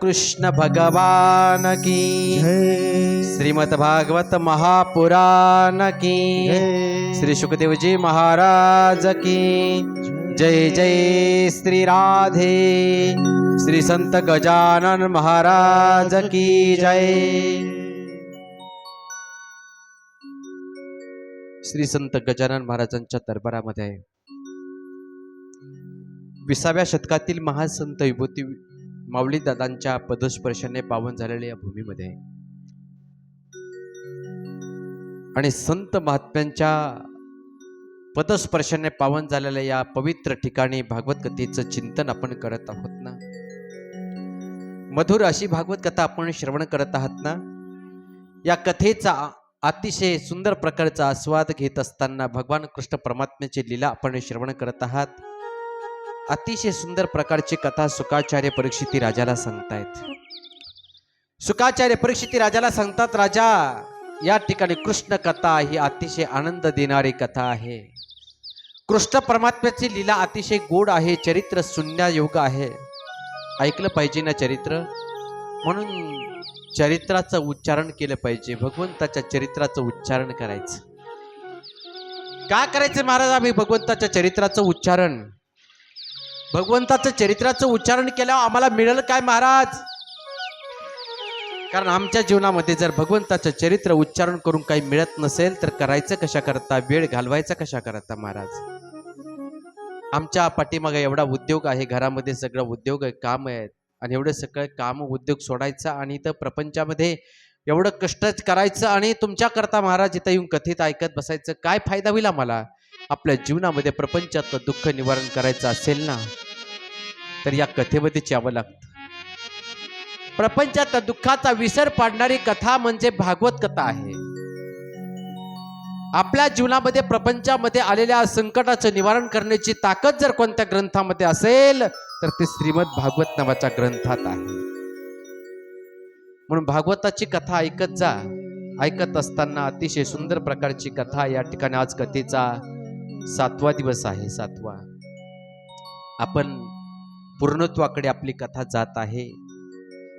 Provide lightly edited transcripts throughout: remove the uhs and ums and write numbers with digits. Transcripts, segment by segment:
कृष्ण भगवान की जय श्रीमद् भागवत महापुराण की जय श्री सुखदेव जी महाराज की जय जय श्री राधे श्री संत गजानन महाराज की जय। श्री संत गजानन महाराजांच्या दरबारामध्ये 20व्या शतकातील महासंत विभूती माऊली दादांच्या पदस्पर्शाने पावन झालेल्या या भूमीमध्ये आणि संत महात्म्यांच्या पदस्पर्शाने पावन झालेल्या या पवित्र ठिकाणी भागवत कथेचं चिंतन आपण करत आहोत ना। मधुर अशी भागवत कथा आपण श्रवण करत आहात ना। या कथेचा अतिशय सुंदर प्रकारचा आस्वाद घेत असताना भगवान कृष्ण परमात्म्याची लीला आपण श्रवण करत आहात। अतिशय सुंदर प्रकारची कथा सुकाचार्य परीक्षिती राजाला सांगतायत। सुकाचार्य परीक्षिती राजाला सांगतात, राजा या ठिकाणी कृष्ण कथा ही अतिशय आनंद देणारी कथा आहे। कृष्ण परमात्म्याची लीला अतिशय गोड आहे, चरित्र शून्ययोग आहे। ऐकलं पाहिजे ना चरित्र, म्हणून चरित्राचं उच्चारण केलं पाहिजे। भगवंताच्या चरित्राचं उच्चारण करायचं। काय करायचं महाराज? आम्ही भगवंताच्या चरित्राचं उच्चारण, भगवंताचं चरित्राचं उच्चारण केल्यावर आम्हाला मिळेल काय महाराज? कारण आमच्या जीवनामध्ये जर भगवंताचं चरित्र उच्चारण करून काही मिळत नसेल तर करायचं कशा करता, वेळ घालवायचा कशा करता महाराज? आमच्या पाठीमागे एवढा उद्योग आहे, घरामध्ये सगळं उद्योग आहे, काम आहेत, आणि एवढं सगळं काम उद्योग सोडायचा आणि इथं प्रपंचामध्ये एवढं कष्ट करायचं आणि तुमच्या करता महाराज इथं येऊन कथित ऐकत बसायचं, काय फायदा होईल आम्हाला? आपल्या जीवनामध्ये प्रपंचातलं दुःख निवारण करायचं असेल ना तर या कथेमध्येच यावं लागतं। प्रपंचातल्या दुःखाचा विसर पाडणारी कथा म्हणजे भागवत कथा आहे। आपल्या जीवनामध्ये प्रपंचामध्ये आलेल्या संकटाचं निवारण करण्याची ताकद जर कोणत्या ग्रंथामध्ये असेल तर ते श्रीमद भागवत नावाच्या ग्रंथात आहे। म्हणून भागवताची कथा ऐकत जा। ऐकत असताना अतिशय सुंदर प्रकारची कथा या ठिकाणी आज कथेचा 7वा दिवस आहे। 7वा आपण पूर्णत्वाकडे आपली कथा जात आहे।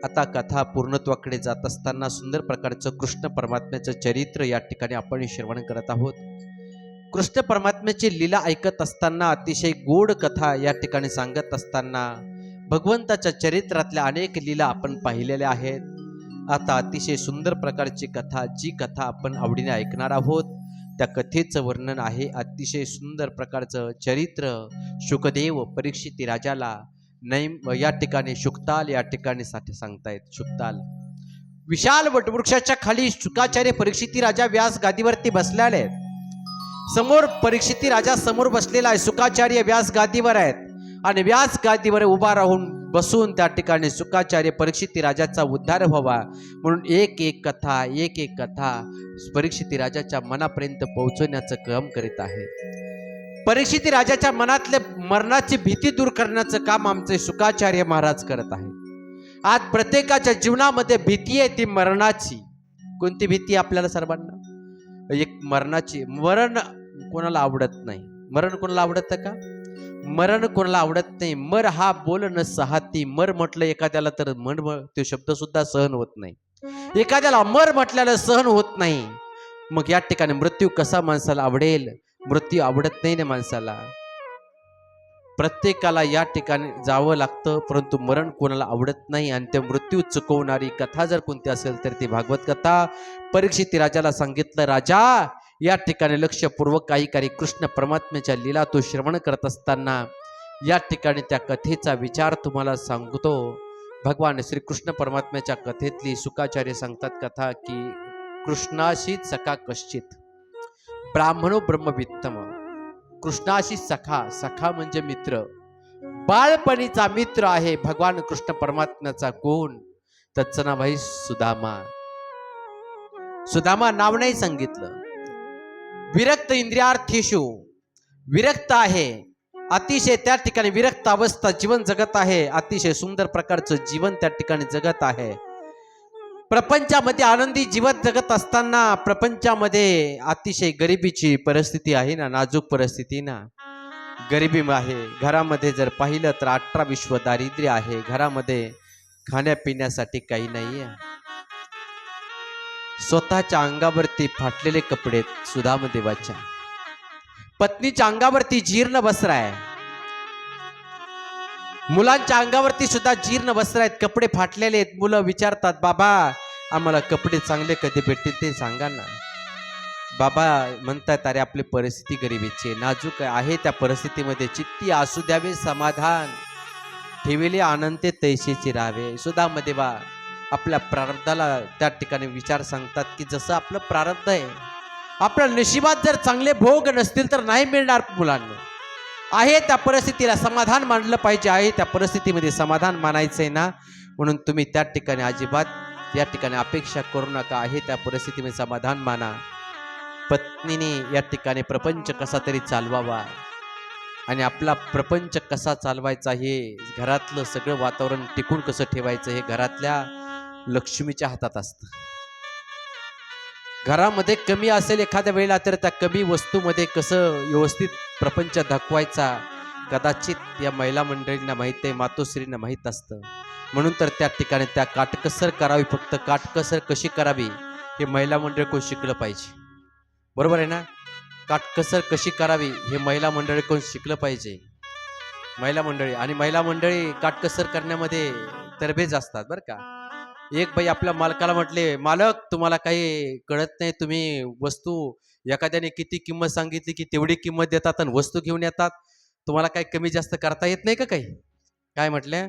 आता कथा पूर्णत्वाकडे जात असताना सुंदर प्रकारचं कृष्ण परमात्म्याचं चरित्र या ठिकाणी आपण श्रवण करत आहोत। कृष्ण परमात्म्याची लीला ऐकत असताना अतिशय गोड कथा या ठिकाणी सांगत असताना भगवंताच्या चरित्रातल्या अनेक लीला आपण पाहिलेल्या आहेत। आता अतिशय सुंदर प्रकारची कथा, जी कथा आपण आवडीने ऐकणार आहोत त्या कथेचं वर्णन आहे। अतिशय सुंदर प्रकारचं चरित्र शुकदेव परीक्षिती राजाला या ठिकाणी शुकताल या ठिकाणी सांगतायत। शुकताल विशाल वटवृक्षाच्या खाली शुकाचार्य परीक्षिती राजा व्यास गादीवरती बसलेले आहेत। समोर परीक्षिती राजा समोर बसलेला आहे, शुकाचार्य व्यास गादीवर आहेत आणि व्यास गादीवर उभा राहून बसून त्या ठिकाणी शुकाचार्य परीक्षिती राजाचा उद्धार व्हावा म्हणून एक एक कथा परीक्षिती राजाच्या मनापर्यंत पोहोचवण्याचं काम करीत आहे। परीक्षिती राजाच्या मनातले मरणाची भीती दूर करण्याचं काम आमचे शुकाचार्य महाराज करत आहे। आज प्रत्येकाच्या जीवनामध्ये भीती आहे, ती मरणाची। कोणती भीती? आपल्याला सर्वांना एक मरणाची। मरण कोणाला आवडत नाही? मरण कोणाला आवडतं का? मरण कोणाला आवडत नाही। मर हा बोल न सहाती। मर म्हटलं एखाद्याला तर मन तो शब्द सुद्धा सहन होत नाही। एखाद्याला मर म्हटल्याला सहन होत नाही। मग या ठिकाणी मृत्यू कसा माणसाला आवडेल? मृत्यू आवडत नाही ना माणसाला। प्रत्येकाला या ठिकाणी जावं लागतं, परंतु मरण कोणाला आवडत नाही। आणि ते मृत्यू चुकवणारी कथा जर कोणती असेल तर ती भागवत कथा। परीक्षिती राजाला सांगितलं, राजा या ठिकाणी लक्षपूर्वक काही कृष्ण परमात्म्याच्या लीला तो श्रवण करत असताना या ठिकाणी त्या कथेचा विचार तुम्हाला सांगतो। भगवान श्री कृष्ण परमात्म्याच्या कथेतली शुकाचार्य सांगतात कथा की कृष्णाशी सखा कश्चित ब्राह्मणो ब्रह्मवित्तम। कृष्णाशी सखा म्हणजे मित्र, बाळपणीचा मित्र आहे भगवान कृष्ण परमात्म्याचा। कोण? त्याचं नाव आहे सुदामा। सुदामा नाव नाही सांगितलं। विरक्त इंद्रियार्थीषु विरक्त आहे, अतिशय त्या ठिकाणी विरक्त अवस्था जीवन जगत आहे। अतिशय सुंदर प्रकारचं जीवन त्या ठिकाणी जगत आहे। प्रपंचामध्ये आनंदी जीवन जगत असताना प्रपंचामध्ये अतिशय गरिबीची परिस्थिती आहे ना, नाजूक परिस्थिती ना, गरिबी आहे। घरामध्ये जर पाहिलं तर 18 विश्व दारिद्र्य आहे। घरामध्ये खाण्यापिण्यासाठी काही नाहीये. स्वतःच्या अंगावरती फाटलेले कपडे आहेत सुदामदेवाच्या. पत्नीच्या अंगावरती जीर्ण वस्त्र आहे. मुलांच्या अंगावरती सुद्धा जीर्ण वस्त्र आहेत, कपडे फाटलेले आहेत. मुलं विचारतात, बाबा आम्हाला कपडे चांगले कधी भेटतील ते सांगा ना. बाबा म्हणतात, अरे आपली परिस्थिती गरिबीची आहे, नाजूक आहे. त्या परिस्थितीमध्ये चित्ती असू द्यावे समाधान, ठेविले आनंदे तैशीची राहावे. सुदामदेवा आपल्या प्रारब्धाला त्या ठिकाणी विचार सांगतात की जसं आपलं प्रारब्ध आहे, आपल्या नशिबात जर चांगले भोग नसतील तर नाही मिळणार मुलांना. आहे त्या परिस्थितीला समाधान मानलं पाहिजे, आहे त्या परिस्थितीमध्ये समाधान मानायचंय ना. म्हणून तुम्ही त्या ठिकाणी अजिबात या ठिकाणी अपेक्षा करू नका, आहे त्या परिस्थितीमध्ये समाधान माना. पत्नीने या ठिकाणी प्रपंच कसा तरी चालवावा आणि आपला प्रपंच कसा चालवायचा, हे घरातलं सगळं वातावरण टिकून कसं ठेवायचं, हे घरातल्या लक्ष्मीच्या हातात असतं. घरामध्ये कमी असेल एखाद्या वेळेला तर त्या कमी वस्तूमध्ये कसं व्यवस्थित प्रपंच दाखवायचा कदाचित या महिला मंडळींना माहीत आहे, मातोश्रींना माहीत असतं. म्हणून तर त्या ठिकाणी त्या काटकसर करावी, फक्त काटकसर कशी करावी हे महिला मंडळ कोण शिकलं पाहिजे. बरोबर आहे ना. काटकसर कशी करावी हे महिला मंडळी कोण शिकलं पाहिजे. महिला मंडळी काटकसर करण्यामध्ये तरबेज असतात बरं का. एक बाई आपल्या मालकाला म्हटले, मालक तुम्हाला काही कळत नाही, तुम्ही वस्तू एखाद्याने किती किंमत सांगितली की तेवढी किंमत देतात आणि वस्तू घेऊन येतात, तुम्हाला काही कमी जास्त करता येत नाही का. काही काय म्हटले,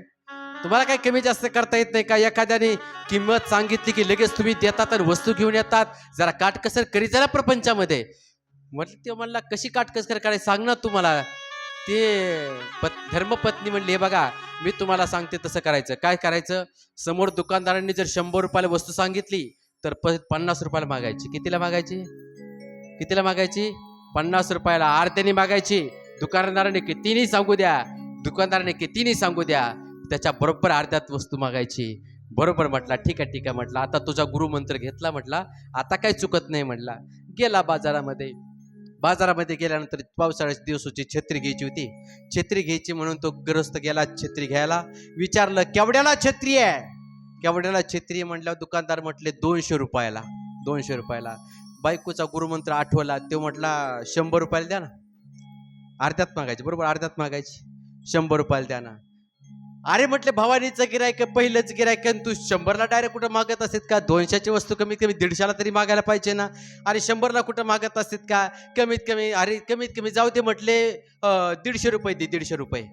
तुम्हाला काही कमी जास्त करता येत नाही का. एखाद्याने किंमत सांगितली की लगेच तुम्ही देतात आणि वस्तू घेऊन येतात, जरा काटकसर करी जरा प्रपंचामध्ये. म्हटलं ते म्हणला, कशी काटकसर करायची सांग ना तुम्हाला. ते धर्मपत्नी म्हणली, हे बघा मी तुम्हाला सांगते तसं करायचं. काय करायचं, समोर दुकानदारांनी जर 100 रुपयाला वस्तू सांगितली तर 50 रुपयाला मागायची. कितीला मागायची 50 रुपयाला. अर्ध्याने मागायची. दुकानदाराने कितीनी सांगू द्या, त्याच्या बरोबर अर्ध्यात वस्तू मागायची. बरोबर म्हटला, ठीक आहे म्हटलं, आता तुझा गुरुमंत्र घेतला म्हटला, आता काही चुकत नाही म्हटला. गेला बाजारामध्ये गेल्यानंतर पावसाळ्याचे दिवस होते, छत्री घ्यायची होती. छत्री घ्यायची म्हणून तो गृहस्थ गेला छत्री घ्यायला. विचारलं, केवढ्याला छत्री आहे. म्हटल्यावर दुकानदार म्हटले 200 रुपयाला. बायकोचा गुरुमंत्र आठवला. तो म्हटला 100 रुपयाला द्या ना. अर्ध्यात मागायची. बरोबर अर्ध्यात मागायची. 100 रुपयाला द्या ना. अरे म्हटले, भवानीचं गिरायक पहिलंच गिरायक, तू 100ला डायरेक्ट कुठं मागत असत का. 200ची वस्तू कमीत कमी 150ला तरी मागायला पाहिजे ना. अरे 100ला कुठं मागत असत का. कमीत कमी जाऊ दे म्हटले, 150 रुपये दे, 150 रुपये.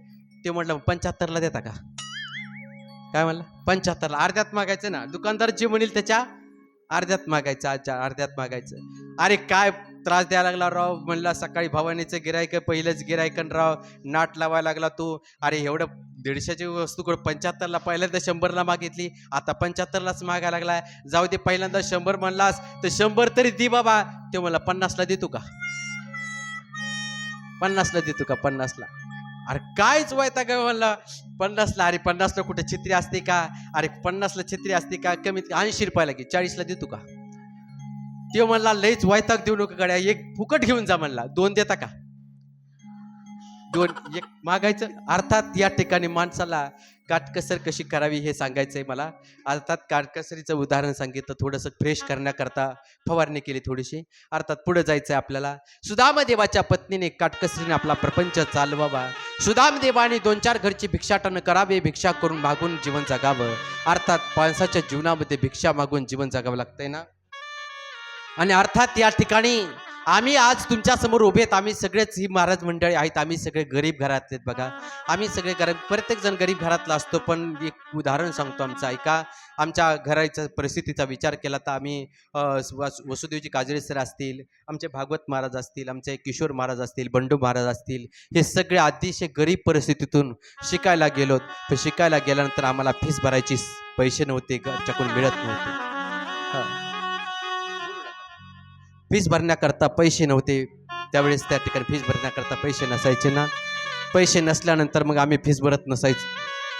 ते म्हटलं 75ला देता का. काय म्हणलं, 75ला. अर्ध्यात मागायचं ना. दुकानदार जे म्हणेल त्याच्या अर्ध्यात मागायचं. अरे काय त्रास द्यायला लागला राव. म्हणला, सकाळी भवानीचं गिरायक पहिलंच गिरायकन राव, नाट लावायला लागला तू. अरे एवढं 150ची वस्तू 75ला, पहिल्यांदा 100ला मागितली, आता 75लाच मागायला लागलाय. जाऊ दे, पहिल्यांदा 100 म्हणलास तर 100 तरी दे बाबा. ते म्हणला 50ला देतो का. 50ला. अरे कायच व्हायता काय म्हणला 50ला. अरे 50ला कुठे छत्री असते का. अरे 50ला छत्री असते का. कमीत 80 रुपयाला घे, 40ला देतो का. ते म्हणला, लईच वैताग देऊ नका गड्या, एक फुकट घेऊन जा म्हणला. 2 देता का. 1 मागायचं. अर्थात या ठिकाणी माणसाला काटकसर कशी करावी हे सांगायचंय मला. अर्थात काटकसरीचं उदाहरण सांगितलं, थोडंसं फ्रेश करण्याकरता फवारणी केली थोडीशी. अर्थात पुढे जायचंय आपल्याला. सुदामदेवाच्या पत्नीने काटकसरीने आपला प्रपंच चालवावा. सुदामदेवाने 2-4 घरची भिक्षाटन करावे, भिक्षा करून मागून जीवन जगावं. अर्थात माणसाच्या जीवनामध्ये भिक्षा मागून जीवन जगावं लागतंय ना. आणि अर्थात या ठिकाणी आम्ही आज तुमच्या समोर उभे आहेत. आम्ही सगळेच ही महाराज मंडळी आहेत. आम्ही सगळे गरीब घरातले आहेत. बघा, आम्ही सगळे प्रत्येक जण गरीब घरातला असतो. पण एक उदाहरण सांगतो आमचं, ऐका. आमच्या घराच्या परिस्थितीचा विचार केला तर आम्ही वसुदेवजी काजळे सर असतील, आमचे भागवत महाराज असतील, आमचे किशोर महाराज असतील, बंडू महाराज असतील, हे सगळे अतिशय गरीब परिस्थितीतून शिकायला गेलोत. तर शिकायला गेल्यानंतर आम्हाला फीस भरायची पैसे नव्हते, घरच्याकडून मिळत नव्हते. फीस भरण्याकरता पैसे नव्हते त्यावेळेस. त्या ठिकाणी फीस भरण्याकरता पैसे नसायचे ना. पैसे नसल्यानंतर मग आम्ही फीस भरत नसायचो.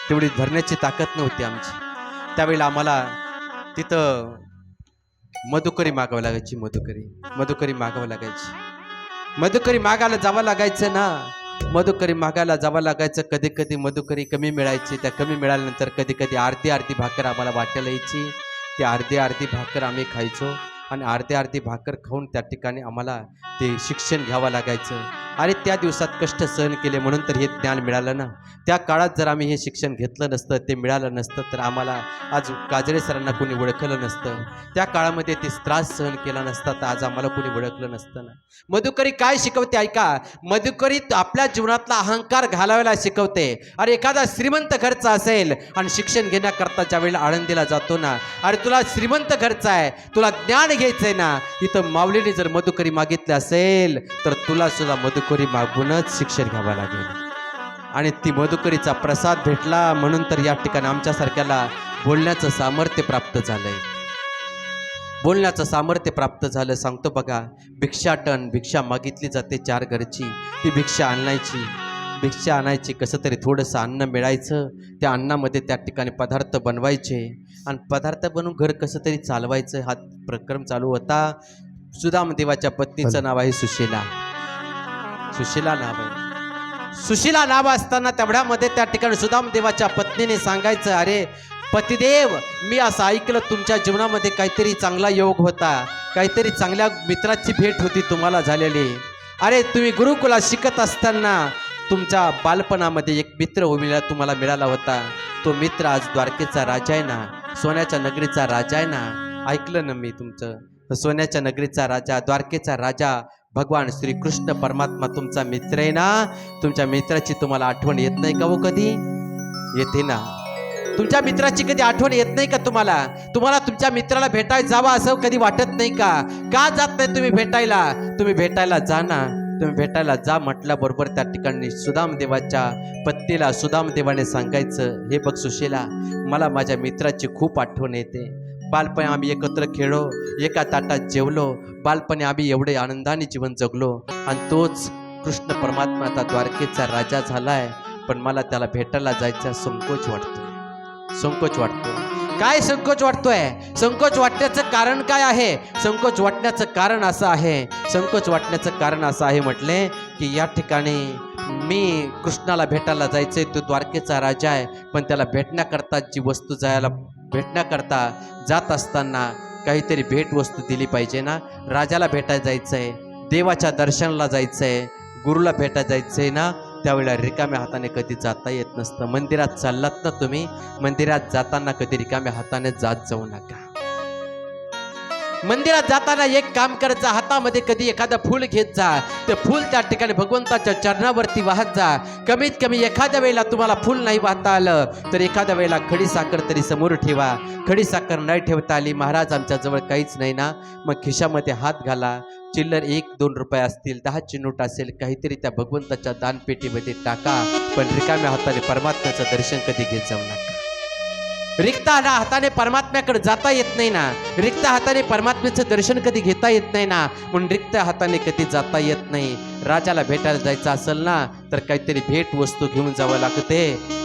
तेवढी भरण्याची ताकद नव्हती आमची. त्यावेळेला आम्हाला तिथं मधुकरी मागावं लागायची. मधुकरी मागावं लागायची. मधुकरी मागायला जावं लागायचं ना. मधुकरी मागायला जावं लागायचं. कधी कधी मधुकरी कमी मिळायची. त्या कमी मिळाल्यानंतर कधी कधी अर्धी भाकर आम्हाला वाटायला यायची. ती अर्धी भाकर आम्ही खायचो आणि अर्धी भाकर खाऊन त्या ठिकाणी आम्हाला ते शिक्षण घ्यावं लागायचं. आणि त्या दिवसात कष्ट सहन केले म्हणून तर हे ज्ञान मिळालं ना. त्या काळात जर आम्ही हे शिक्षण घेतलं नसतं, ते मिळालं नसतं, तर आम्हाला आज काजळे सरांना कोणी ओळखलं नसतं. त्या काळामध्ये ते त्रास सहन केला नसता तर आज आम्हाला कोणी ओळखलं नसतं ना. मधुकरी काय शिकवते ऐका. मधुकरी आपल्या जीवनातला अहंकार घालवायला शिकवते. अरे एखादा श्रीमंत घरचा असेल आणि शिक्षण घेण्याकरता ज्या वेळेला आळंदीला जातो ना, अरे तुला श्रीमंत घरचा आहे, तुला ज्ञान घ्यायचंय ना, इथं माऊलीने जर मधुकरी मागितली असेल तर तुला सुद्धा मधुकरी मागूनच शिक्षण घ्यावं लागेल. आणि ती मधुकरीचा प्रसाद भेटला म्हणून तर या ठिकाणी आमच्यासारख्याला बोलण्याचं सामर्थ्य प्राप्त झालंय. बोलण्याचं सामर्थ्य प्राप्त झालं. सांगतो बघा, भिक्षाटन, भिक्षा मागितली जाते 4 घरची, ती भिक्षा आणायची, कसं तरी थोडंसं अन्न मिळायचं. त्या अन्नामध्ये त्या ठिकाणी पदार्थ बनवायचे आणि पदार्थ बनवून घर कसं तरी चालवायचं. हा प्रक्रम चालू होता. सुदामदेवाच्या पत्नीचं नाव आहे सुशीला. सुशीला नाव असताना तेवढ्यामध्ये त्या ठिकाणी सुदामदेवाच्या पत्नीने सांगायचं, अरे पतिदेव, मी असं ऐकलं तुमच्या जीवनामध्ये काहीतरी चांगला योग होता, काहीतरी चांगल्या मित्राची भेट होती तुम्हाला झालेली. अरे तुम्ही गुरुकुलात शिकत असताना तुमच्या बालपणामध्ये एक मित्र तुम्हाला मिळाला होता. तो मित्र आज द्वारकेचा राजा आहे ना, सोन्याच्या नगरीचा राजा आहे ना. ऐकलं ना मी तुमचं. सोन्याच्या नगरीचा राजा, द्वारकेचा राजा भगवान श्रीकृष्ण परमात्मा तुमचा मित्र आहे ना. तुमच्या मित्राची तुम्हाला आठवण येत नाही का? हो कधी येते ना. तुमच्या मित्राची कधी आठवण येत नाही का तुम्हाला? तुमच्या मित्राला भेटायला जावं असं कधी वाटत नाही का? का जात नाही तुम्ही भेटायला? तुम्ही भेटायला जा ना. तुम्ही भेटायला जा म्हटल्याबरोबर त्या ठिकाणी सुदामदेवाच्या पत्नीला सुदामदेवाने सांगायचं, हे बघ सुशीला, मला माझ्या मित्राची खूप आठवण येते. बालपणी आम्ही एकत्र खेळलो, एका ताटात जेवलो, बालपणी आम्ही एवढे आनंदाने जीवन जगलो आणि तोच कृष्ण परमात्मा आता द्वारकेचा राजा झालाय. पण मला त्याला भेटायला जायचा संकोच वाटतो. काय संकोच वाटतोय? संकोच वाटण्याचं कारण काय आहे? संकोच वाटण्याचं कारण असं आहे म्हटले की या ठिकाणी मी कृष्णाला भेटायला जायचंय. तो द्वारकेचा राजा आहे, पण त्याला भेटण्याकरता जी वस्तू भेटण्याकरता जात असताना काहीतरी भेट वस्तू दिली पाहिजे ना. राजाला भेटायला जायचंय, देवाच्या दर्शनाला जायचंय, गुरुला भेटायला जायचंय ना. त्यावेळेला रिकाम्या हाताने कधी जाता येत नसतं. मंदिरात चाललात ना तुम्ही, मंदिरात जाताना कधी रिकाम्या हाताने जात जाऊ नका. मंदिरात जाताना एक काम करत जा, हातामध्ये कधी एखादं फूल घेत जा. ते फूल त्या ठिकाणी भगवंताच्या चरणावरती वाहत जा. कमीत कमी एखाद्या वेळेला तुम्हाला फूल नाही वाहता आलं तर एखाद्या वेळेला खडी साखर तरी समोर ठेवा. खडी साखर नाही ठेवता आली, महाराज आमच्याजवळ काहीच नाही ना, मग खिशामध्ये हात घाला. चिल्लर 1-2 रुपये असतील, 10ची नोट असेल, काहीतरी त्या भगवंताच्या दानपेटीमध्ये टाका. पण रिकाम्या हाताने परमात्म्याचं दर्शन कधी घेत जाऊ नका. रिक्त हाताने परमात्म्याकडे जाता येत नाही ना. रिक्त हाताने परमात्म्याचं दर्शन कधी घेता येत नाही ना. म्हणून रिक्त हाताने कधी जाता येत नाही. राजाला भेटायला जायचं असेल ना तर काहीतरी भेट वस्तू घेऊन जावं लागते.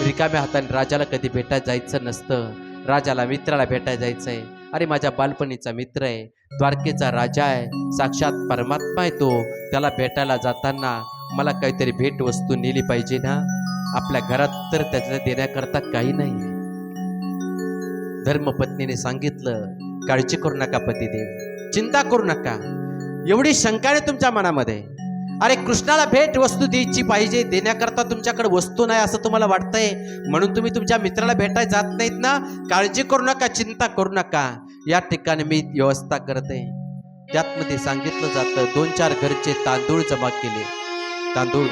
रिकाम्या हाताने राजाला कधी भेटायला जायचं नसतं. राजाला मित्राला भेटायला जायचंय. अरे माझ्या बालपणीचा मित्र आहे, द्वारकेचा राजा आहे, साक्षात परमात्मा आहे तो. त्याला भेटायला जाताना मला काहीतरी भेट वस्तू नेली पाहिजे ना. आपल्या घरात तर त्याला देण्याकरता काही नाही. धर्मपत्नीने सांगितलं, काळजी करू नका पतिदेव, चिंता करू नका. एवढी शंका आहे तुमच्या मनामध्ये. अरे कृष्णाला भेट वस्तू द्यायची पाहिजे, देण्याकरता तुमच्याकडे वस्तू नाही असं तुम्हाला वाटतंय म्हणून तुम्ही तुमच्या मित्राला भेटायला जात नाहीत ना. काळजी करू नका, चिंता करू नका. या ठिकाणी मी व्यवस्था करते. त्यातमध्ये सांगितलं जातं 2-4 घरचे तांदूळ जमा केले. तांदूळ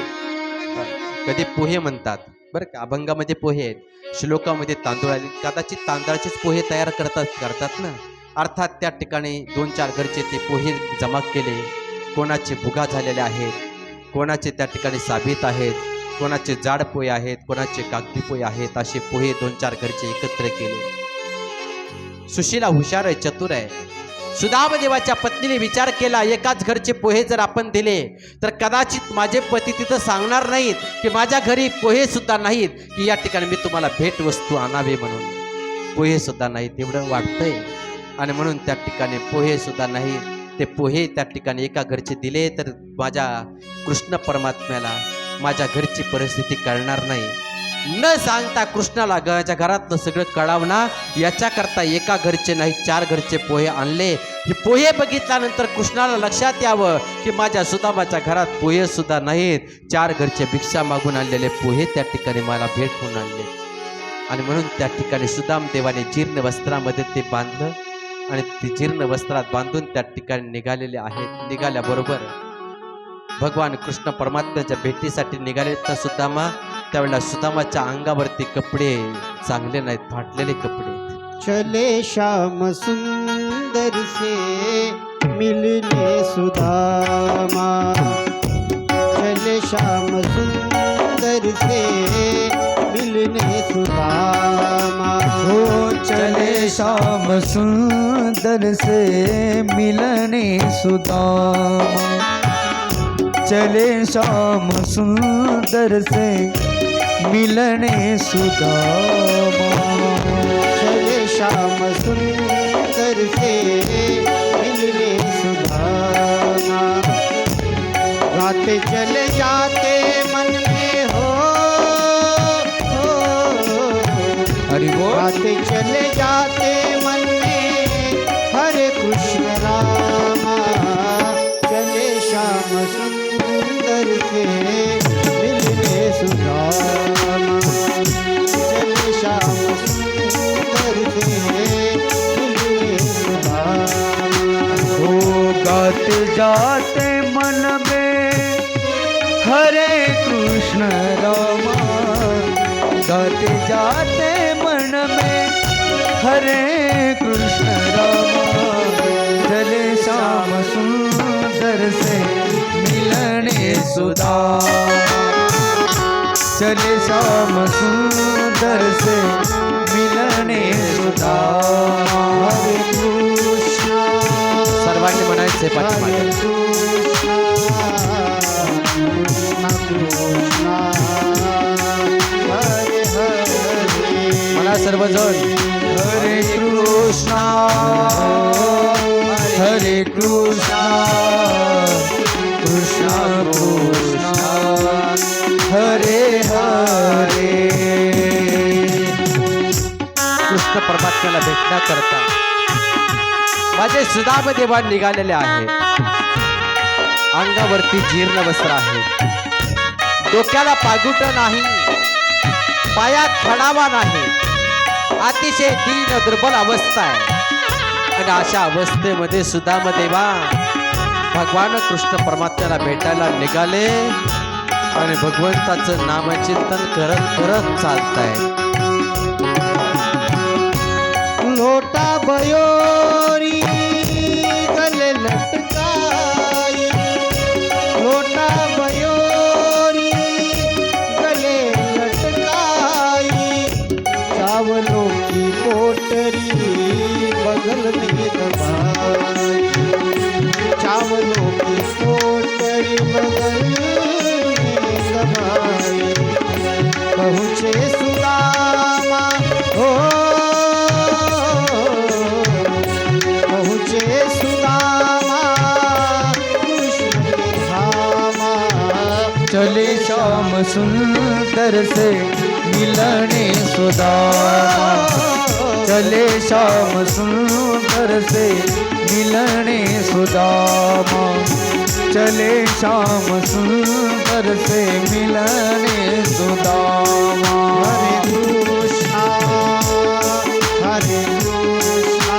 कधी पोहे म्हणतात बरं का, अभंगामध्ये पोहे आहेत, श्लोकामध्ये तांदूळ आले. कदाचित तांदळाचेच पोहे तयार करतात ना. अर्थात त्या ठिकाणी 2-4 घरचे ते पोहे जमा केले. कोणाचे भुगा झालेले आहेत, कोणाचे त्या ठिकाणी साबीत आहेत, कोणाचे जाड पोहे आहेत, कोणाचे कागदी पोहे आहेत. असे पोहे 2-4 घरचे एकत्र केले. सुशीला हुशार आहे, चतुर आहे. सुदामदेवाच्या पत्नीने विचार केला, एकाच घरचे पोहे जर आपण दिले तर कदाचित माझे पती तिथं सांगणार नाहीत की माझ्या घरी पोहे सुद्धा नाहीत, की या ठिकाणी मी तुम्हाला भेट वस्तू आणावे म्हणून. पोहे सुद्धा नाहीत एवढं वाटतंय. आणि म्हणून त्या ठिकाणी पोहे सुद्धा नाहीत. ते पोहे त्या ठिकाणी एका घरचे दिले तर माझ्या कृष्ण परमात्म्याला, माझ्या घरची परिस्थिती कळणार नाही. न सांगता कृष्णाला माझ्या घरातलं सगळं कळावना याच्याकरता एका घरचे नाही 4 घरचे पोहे आणले. हे पोहे बघितल्यानंतर कृष्णाला लक्षात यावं की माझ्या सुदामाच्या घरात पोहे सुद्धा नाहीत. 4 घरचे भिक्षा मागून आणलेले पोहे त्या ठिकाणी मला भेट म्हणून आणले. आणि म्हणून त्या ठिकाणी सुदाम देवाने जीर्ण वस्त्रामध्ये ते बांधलं आणि ते जीर्ण वस्त्रात बांधून त्या ठिकाणी निघालेले आहेत. निघाल्याबरोबर भगवान कृष्ण परमात्म्याच्या भेटीसाठी निघाले तर सुदामा त्यावेळेला सुदामाच्या अंगावरती कपडे चांगले नाहीत, फाटलेले कपडे. चले श्याम सुंदर से मिलने सुदामा, चले श्याम सुंदर से मिलने सुदामा, हो चले श्याम सुंदर से मिलने सुदामा, चले श्याम सुंदर से मिलने सुदामा, चले श्याम सुंदर से मिलने सुदामा, गाते चले जाते मन में हो, हरि बोल। गाते चले जाते मन में हरे कृष्ण रामा, चले श्याम सुंदर से मिलने सुदामा, चले श्याम सुंदर से मिलने सुदामा, हो गाते जाते मन में हरे कृष्ण रामा, गाते जाते मन में हरे कृष्ण रामा, चले श्याम सुंदर से मिलने सुदामा, चले श्याम सुंदर से मिलने सुदामा, हरे कृष्ण सर्वांनी म्हणायचे हरे पाठीमागे. कृष्ण कृष्ण हरे हरे, मला सर्वजण हरे कृष्णा हरे कृष्णा कृष्णा कृष्णा हरे हरे. कृष्ण परमात्म्याला भेटण्याकरता माझे सुदाम देवा निघालेले आहे. अंगावरती जीर्ण वस्त्र आहे, डोक्याला पागुट नाही, पायात खडावा नाही, अतिशय दीन दुर्बल अवस्था आहे. आणि अशा अवस्थेमध्ये सुदाम देवा भगवान कृष्ण परमात्म्याला भेटायला निघाले आणि भगवंताचं नामचिंतन करत करत चालताय. लोटा बयोरी गले लटकाई, लोटा बयोरी गले लटकाई, चावलों की पोटरी बगल में दबाई, चावलों की पोटरी बगल में दबाई, पहुँचे सुदामा हो, पहुँचे सुदामा कृष्ण के धामा, चले श्याम सुंदर से मिलने सुदामा, चले श्याम सुंदर से मिलने सुदामा, चले श्याम सुंदर से मिलने सुदामा, हरे कृष्णा हरे कृष्णा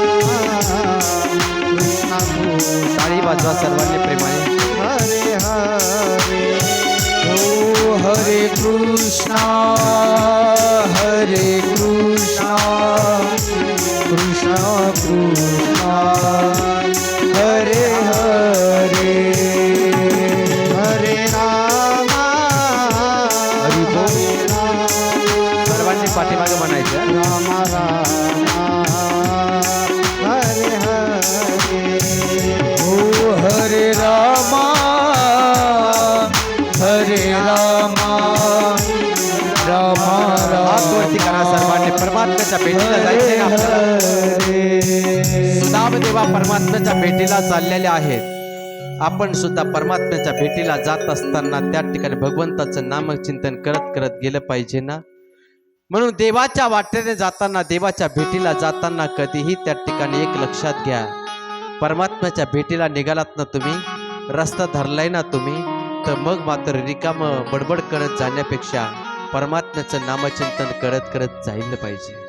कृष्णा कृष्ण टाळी वाजवा सर्वांनी प्रेमाने. हरे हरे, ओ हरे कृष्णा हरे कृष्णा कृष्णा कृष्णा हरे हरे, हरे रामा हरि बोल. हरे रामा, सर्वांनी पाठीमागे म्हणायचं. रामा रामा हरे हरे, ओ हरे रामा हरे रामा रामा हात वरती करा सर्वांनी. परमात्म्याच्या भेटीला जायचंय का आपल्याला? हरे. सुदाम देवा परमात्म्याच्या भेटीला चाललेले आहेत. आपण सुद्धा परमात्म्याच्या भेटीला जात असताना त्या ठिकाणी भगवंताचं नामचिंतन करत करत गेलं पाहिजे ना. म्हणून देवाच्या वाटेने जाताना, देवाच्या भेटीला जाताना कधीही त्या ठिकाणी एक लक्षात घ्या, परमात्म्याच्या भेटीला निघालात ना तुम्ही, रस्ता धरलाय ना तुम्ही, तर मग मात्र रिकाम बडबड करत जाण्यापेक्षा परमात्म्याचं नामचिंतन करत करत जायला पाहिजे.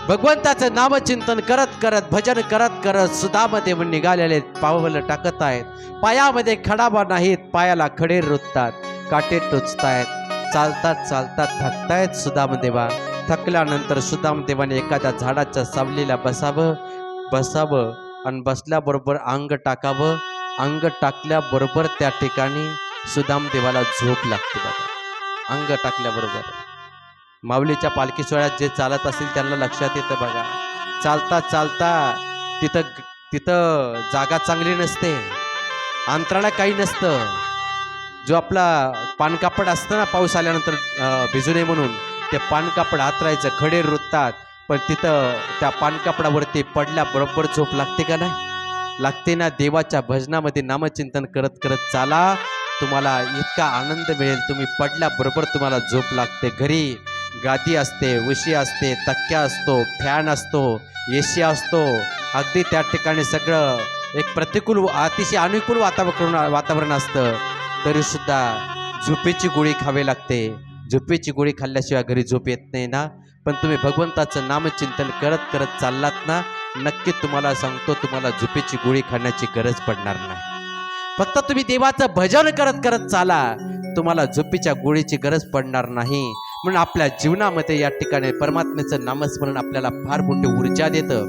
भगवंताचं नामचिंतन करत करत, भजन करत करत सुधामध्ये निघालेले पावलं टाकत आहेत. पायामध्ये खडाबा नाहीत, पायाला खडे रुततात, काटे टोचतायत, चालतात चालतात थकतायत सुदामदेवा. थकल्यानंतर सुदामदेवाने एखाद्या झाडाच्या सावलीला बसावं आणि बसल्याबरोबर अंग टाकावं. अंग टाकल्याबरोबर त्या ठिकाणी सुदामदेवाला झोप लागते बघा. अंग टाकल्याबरोबर माऊलीच्या पालखी सोहळ्यात जे चालत असतील त्यांना लक्षात येतं बघा. चालता चालता तिथं जागा चांगली नसते, अंतराळा काही नसतं. जो आपला पानकापड असतं ना, पाऊस आल्यानंतर भिजू नये म्हणून ते पानकापड हातरायचं, खडे रुततात, पण तिथं त्या पानकापडावरती पडल्याबरोबर झोप लागते का नाही? लागते ना. देवाच्या भजनामध्ये नामचिंतन करत करत चाला, तुम्हाला इतका आनंद मिळेल. तुम्ही पडल्याबरोबर तुम्हाला झोप लागते. घरी गादी असते, उशी असते, तक्क्या असतो, फॅन असतो, एसी असतो, अगदी त्या ठिकाणी सगळं एक प्रतिकूल, अतिशय अनुकूल वातावरण असतं, तरीसुद्धा झोपेची गोळी खावी लागते. झोपेची गोळी खाल्ल्याशिवाय घरी झोप येत नाही ना. पण तुम्ही भगवंताचं नामचिंतन करत करत चाललात ना, नक्की तुम्हाला सांगतो, तुम्हाला झोपेची गोळी खाण्याची गरज पडणार नाही. फक्त तुम्ही देवाचं भजन करत करत चाला, तुम्हाला झोपेच्या गोळीची गरज पडणार नाही. म्हणून आपल्या जीवनामध्ये या ठिकाणी परमात्म्याचं नामस्मरण आपल्याला फार मोठी ऊर्जा देतं.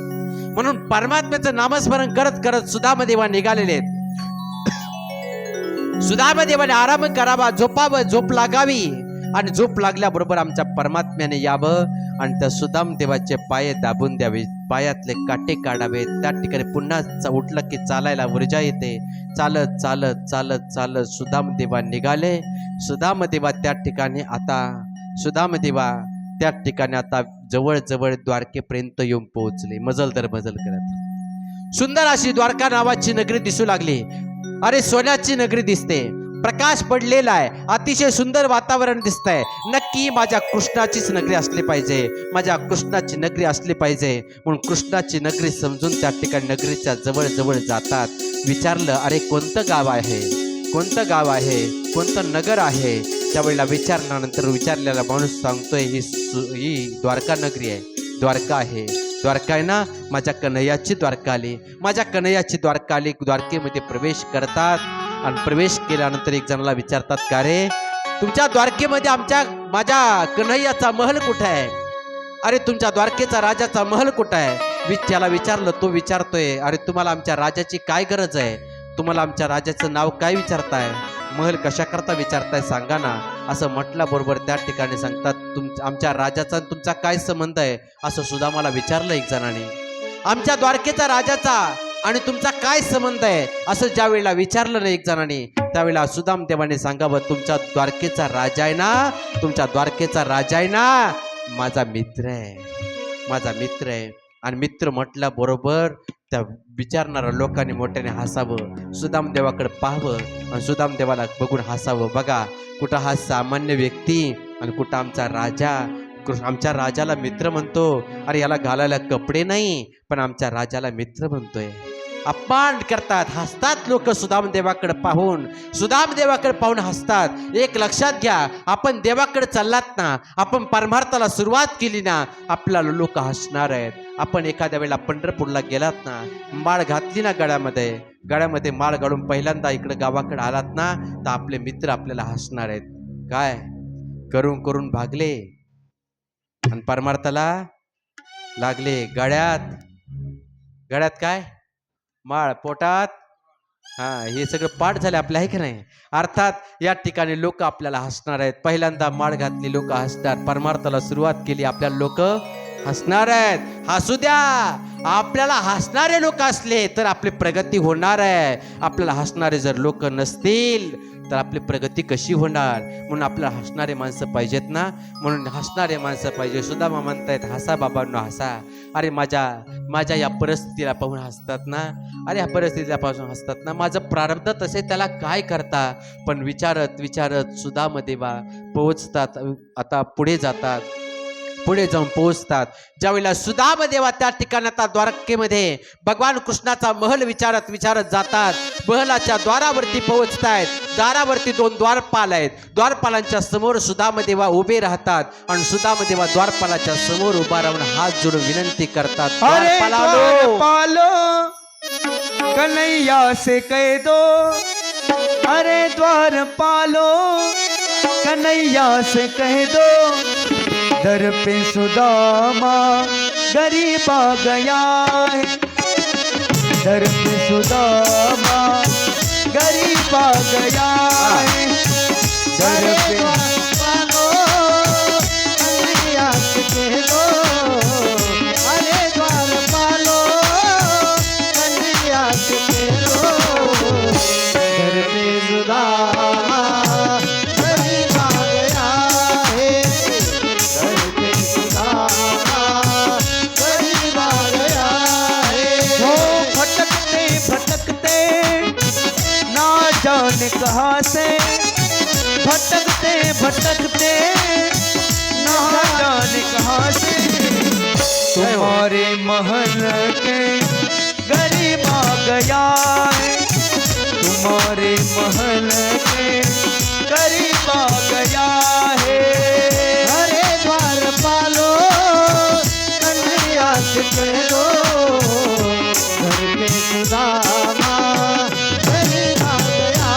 म्हणून परमात्म्याचं नामस्मरण करत करत सुदामदेवा निघालेले आहेत. सुदामदेवाने आराम करावा, झोपावं, झोप लागावी, आणि झोप लागल्याबरोबर आमच्या परमात्म्याने यावं आणि त्या सुदामदेवाचे पाय दाबून द्यावे, पायातले काटे काढावे. त्या ठिकाणी पुन्हा उठलं की चालायला ऊर्जा येते. चालत चालत चालत चालत सुदामदेवा निघाले. सुदामदेवा त्या ठिकाणी आता जवळजवळ द्वारकेपर्यंत येऊन पोहोचले. मजल दर मजल करत सुंदर अशी द्वारका नावाची नगरी दिसू लागली. अरे सोन्याची नगरी दिसते, प्रकाश पडलेला आहे, अतिशय सुंदर वातावरण दिसतंय. नक्की माझ्या कृष्णाचीच नगरी असली पाहिजे, माझ्या कृष्णाची नगरी असली पाहिजे. म्हणून कृष्णाची नगरी समजून त्या ठिकाणी नगरीच्या जवळ जवळ जातात. विचारलं, अरे कोणतं गाव आहे, कोणतं गाव आहे, कोणतं नगर आहे? त्यावेळेला विचारल्यानंतर विचारलेला माणूस सांगतोय, ही द्वारका नगरी आहे, द्वारका आहे. द्वारका आहे ना, माझ्या कन्हैयाची द्वारका आली, माझ्या कन्हैयाची द्वारका आली. द्वारकेमध्ये प्रवेश करतात आणि प्रवेश केल्यानंतर एक जणाला विचारतात, का रे तुमच्या द्वारकेमध्ये माझ्या कन्हैयाचा महल कुठे आहे? अरे तुमच्या द्वारकेचा राजाचा महल कुठे आहे? त्याला विचारलं, तो विचारतोय, अरे तुम्हाला आमच्या राजाची काय गरज आहे? तुम्हाला आमच्या राजाचं नाव काय विचारताय? महल कशा करता विचारताय सांगा ना. असं म्हटल्याबरोबर त्या ठिकाणी सांगतात, आमच्या राजाचा तुमचा काय संबंध आहे? असं सुदामाला विचारलं एक जणाने. आमच्या द्वारकेचा राजाचा आणि तुमचा काय संबंध आहे असं ज्या वेळेला विचारलं ना एक जणाने, त्यावेळेला सुदामदेवाने सांगावं, तुमच्या द्वारकेचा राजा आहे ना, तुमच्या द्वारकेचा राजा आहे ना, माझा मित्र आहे, माझा मित्र आहे. आणि मित्र म्हटल्याबरोबर त्या विचारणाऱ्या लोकांनी मोठ्याने हसावं, सुदामदेवाकडे पाहावं आणि सुदामदेवाला बघून हसावं. बघा, कुठं हा सामान्य व्यक्ती आणि कुठं आमचा राजा. आमच्या राजाला मित्र म्हणतो, अरे याला घालायला कपडे नाही पण आमच्या राजाला मित्र म्हणतोय. अपमान करतात, हसतात लोक सुदामदेवाकडे पाहून, सुदामदेवाकडे पाहून हसतात. एक लक्षात घ्या, आपण देवाकडे चाललात ना, आपण परमार्थाला सुरुवात केली ना, आपल्याला लोक हसणार आहेत. आपण एखाद्या वेळेला पंढरपूरला गेलात ना, माळ घातली ना गळ्यामध्ये माळ घालून पहिल्यांदा इकडे गावाकडे आलात ना, तर आपले मित्र आपल्याला हसणार आहेत. काय करून करून भागले आणि परमार्थाला लागले. गळ्यात काय माळ, पोटात हे सगळं पाठ झाले आपलं, आहे की नाही? अर्थात या ठिकाणी लोक आपल्याला हसणार आहेत. पहिल्यांदा माळ घातली लोक हसतात, परमार्थाला सुरुवात केली आपल्याला लोक हसणार आहेत. हसू द्या, आपल्याला हसणारे लोक असले तर आपली प्रगती होणार आहे. आपल्याला हसणारे जर लोक नसतील तर आपली प्रगती कशी होणार? म्हणून आपल्याला हसणारे माणसं पाहिजेत ना, म्हणून हसणारे माणसं पाहिजे. सुदामा म्हणतायत हसा बाबांनो हसा. अरे माझ्या या परिस्थितीला पाहून हसतात ना, अरे या परिस्थितीला पाहून हसतात ना, माझं प्रारब्ध तसे त्याला काय करता. पण विचारत विचारत सुदामदेवा पोहोचतात. आता पुढे जातात, पुढे जाऊन पोहोचतात. ज्यावेळेला सुदामदेवा त्या ठिकाणी आता द्वारकेमध्ये भगवान कृष्णाचा महल विचारत विचारत जातात. महलाच्या द्वारावरती पोहोचतायत. दारावरती 2 द्वारपाल आहेत. द्वारपालांच्या समोर सुदामदेवा उभे राहतात आणि सुदामदेवा द्वारपालाच्या समोर उभा राहून हात जोडून विनंती करतात. अरे द्वारपालांनो, द्वारपालो कन्हैया से कह दो, अरे द्वारपालो कन्हैया से कह दो, दर पे सुदामा गरीब आ गया है, दर पे सुदामा गरीब आ गया है, दर पे द्वारपालो कन्हैया से कह दो, अरे द्वारपालो कन्हैया से कह दो, घर पे सुदामा गरीब आ गया है, घर पे सुदामा गरीब आ गया वो है। भटकते भटकते ना जाने कहाँ से, भटकते भटकते ना जाने कहाँ से, तुम्हारे महल के गरीब आ गया है, तुम्हारे महल के गरीब आ गया है। अरे द्वारपालो कन्हैया से कह दो, घर पे सुदामा गरीब आ गया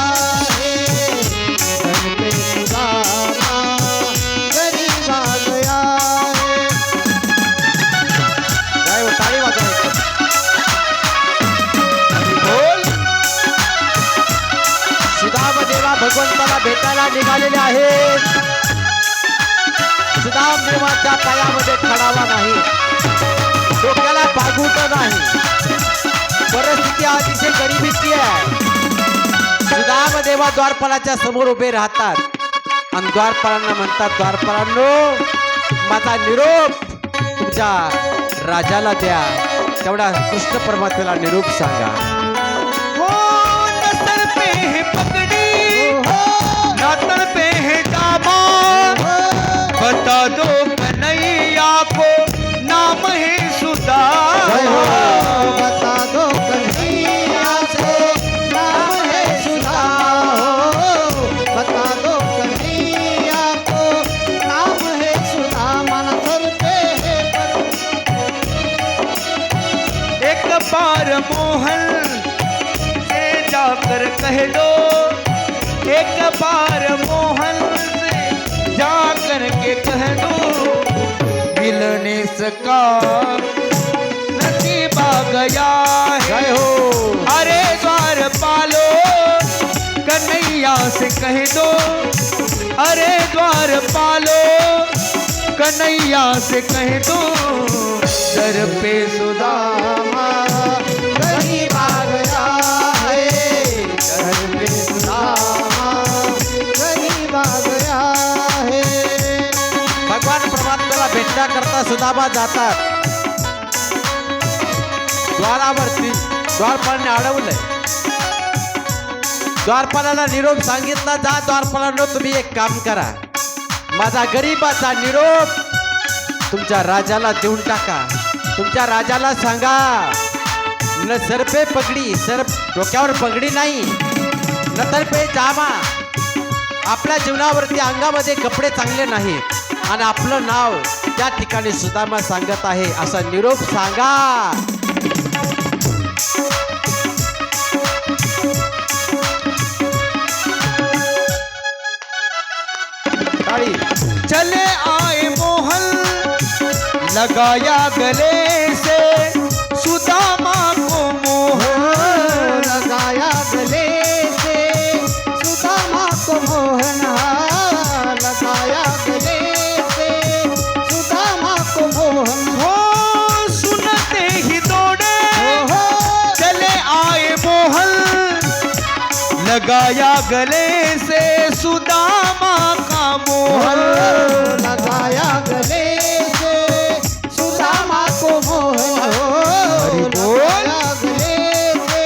है, घर पे सुदामा गरीब आ गया है। काय हो, टाळी वाजवायची. बोल सुदामदेवा भगवंताला भेटायला निघालेले आहेत. सुदामदेवाच्या पायामध्ये खडावा नाही, डोक्याला पागुट नाही. परिस्थिती अतिशय गरिबीची आहे. सुदामदेवा द्वारपालाच्या समोर उभे राहतात आणि द्वारपालांना म्हणतात, द्वारपालांनो माझा निरोप तुमच्या राजाला द्या. तेवढा कृष्ण परमात्म्याला निरोप सांगा. हो नसर पे है पगड़ी, नातन पे है दामा, बता दो कन्हैया को नाम है सुदामा। बता दो कन्हैया से नाम है सुदामा, बता दो कन्हैया को नाम है सुदामा। सर पे है एक बार मोहन से जाकर कह दो, एक बार मोहन से जाकर के कह दो, मिलने सका नसीब आ गया है। हो अरे द्वारपालो कन्हैया से कह दो, अरे द्वारपालो कन्हैया से कह दो, दर पे सुदामा गरीब आ गया है, घर पे सुदामा गरीब आ गया है। भगवान परमात्म्याला भेटण्याकरता सुदामा जातात. द्वारावरती द्वारपालाने अडवलंय. द्वारपालाला निरोप सांगितला, जा द्वारपालांनो तुम्ही एक काम करा, माझा गरीबाचा निरोप तुमच्या राजाला देऊन टाका. तुमच्या राजाला सांगा, न सर पे पगडी, सर डोक्यावर पगडी नाही, न तर पे जामा, आपल्या जीवनावरती अंगामध्ये कपडे चांगले नाहीत आणि आपलं नाव त्या ठिकाणी सुदामा सांगत आहे असा निरोप सांगा. ताळी. चले आए मोहन लगाया गले से सुदामा को मोहन, लगाया गले से सुदामा को मोहन, लगाया गले से सुदामा को मोहन। हो सुनते ही दौड़े चले आए मोहन लगाया गले से सुदामा का मोहन। लगाया गले से सुदामा को मोहन हरि बोल। लगाया गले से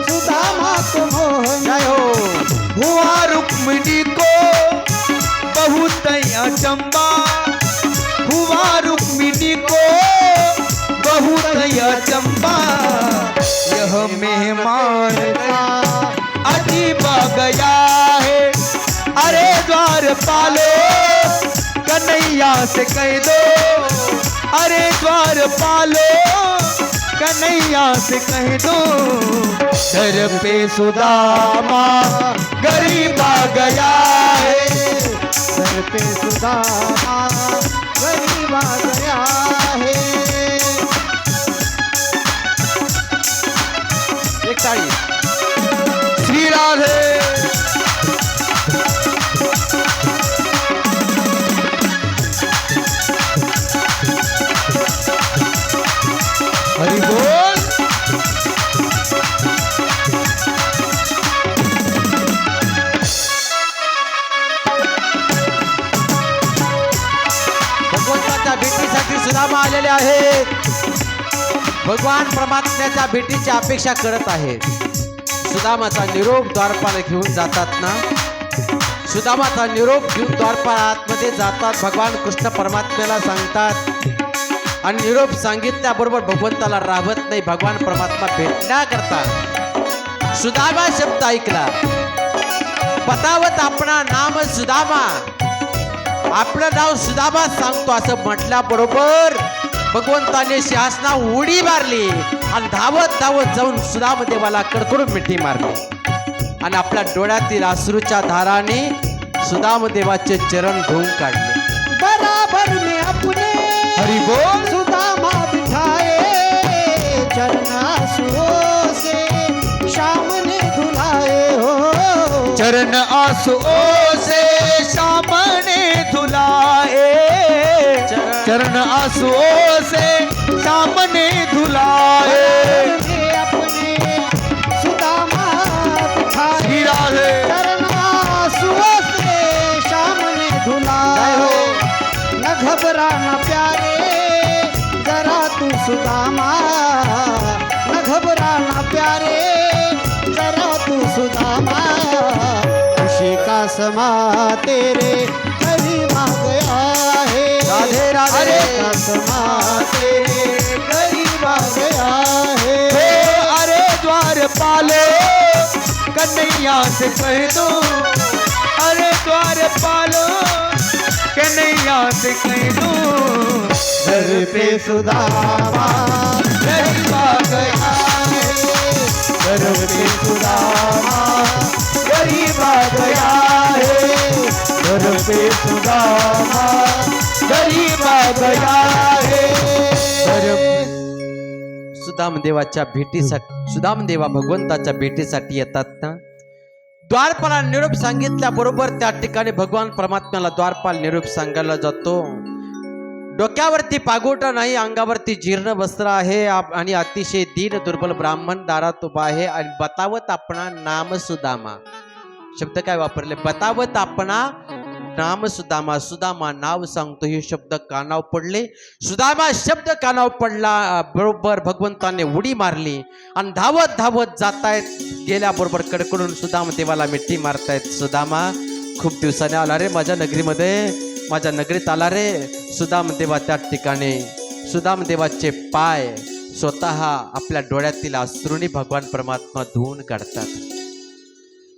सुदामा को मोहन जय हो। हुआ रुक्मिणी को बहुत अचंबा, हुआ रुक्मिणी को बहुत अचंबा, यह मेहमान अजीब गया है। अरे द्वार पालो कन्हैया से कह दो, अरे द्वार पालो कन्हैया से कह दो, सर पे सुदामा गरीब आ गया है। सर पे सुदामा गरीब आ गया है। एक ताळी। श्री राधे। हरि बोल। भगवंताच्या भेटीसाठी सुदामा आलेले आहेत. भगवान परमात्म्याच्या भेटीची अपेक्षा करत आहेत. सुदामाचा निरोप द्वारपाल घेऊन जातात ना. सुदामाचा निरोप घेऊन द्वारपाल आतमध्ये जातात. भगवान कृष्ण परमात्म्याला सांगतात आणि निरोप सांगितल्याबरोबर भगवंताला राहत नाही. भगवान परमात्मा भेटण्याकरता सुदामा शब्द ऐकला. बतावत आपणा नाम सुदामा, आपलं नाव सुदामा सांगतो असं म्हटल्याबरोबर भगवंताने शासना उडी मारली आणि धावत धावत जाऊन सुदामदेवाला कडकडून मिठी मारली आणि आपल्या डोळ्यातील अश्रूच्या धाराने सुदामदेवाचे चरण धुवून काढले. बराबर में अपने हरि बोल। सुदामा बिठाए, चरण आंसुओं से शाम ने धुलाए हो। चरण आंसुओं से शाम ने धुलाए, चरण आंसुओं से शाम ने धुलाए। अपने सुदामा बिठाए, श्री राधे। चरण आंसुओं से शाम ने धुलाए। न घबराना प्यारे जरा तू सुदामा, न घबराना प्यारे जरा तू सुदामा, खुशी का समा तेरे करीब आ गया है। राधे राधे। अरे का समा तेरे करीब आ गया है। हे अरे द्वार पालो कन्हैया से कह दो, अरे द्वार पालो कन्हैया से कह दो, सर पे सुदामा गरीब आ गया है। सर पे सुदामा गरीब आ गया है। सर पे सुदामा गरीब आ गया है। सुदामदेवाच्या भेटीसाठी सुदामदेवा भगवंताच्या भेटीसाठी येतात ना. द्वारपाला निरोप सांगितल्याबरोबर त्या ठिकाणी भगवान परमात्म्याला द्वारपाल निरोप सांगायला जातो. डोक्यावरती पागोटा नाही, अंगावरती जीर्ण वस्त्र आहे आणि अतिशय दीन दुर्बल ब्राह्मण दारात उभा आहे आणि बतावत आपणा नाम सुदामा शब्द काय वापरले. बतावत आपणा नाम सुदामा, सुदामा नाव सांगतो हे शब्द कानावर पडले. सुदामा शब्द कानावर पडला बरोबर भगवंताने उडी मारली आणि धावत धावत जातायत. गेल्याबरोबर कडकडून सुदामदेवाला मिठी मारतायत. सुदामा खूप दिवसाने आला रे माझ्या नगरीमध्ये, माझ्या नगरीत आला रे. सुदामदेवा त्या ठिकाणी सुदामदेवाचे पाय स्वतः आपल्या डोळ्यातील अश्रूंनी भगवान परमात्मा धुवून काढतात.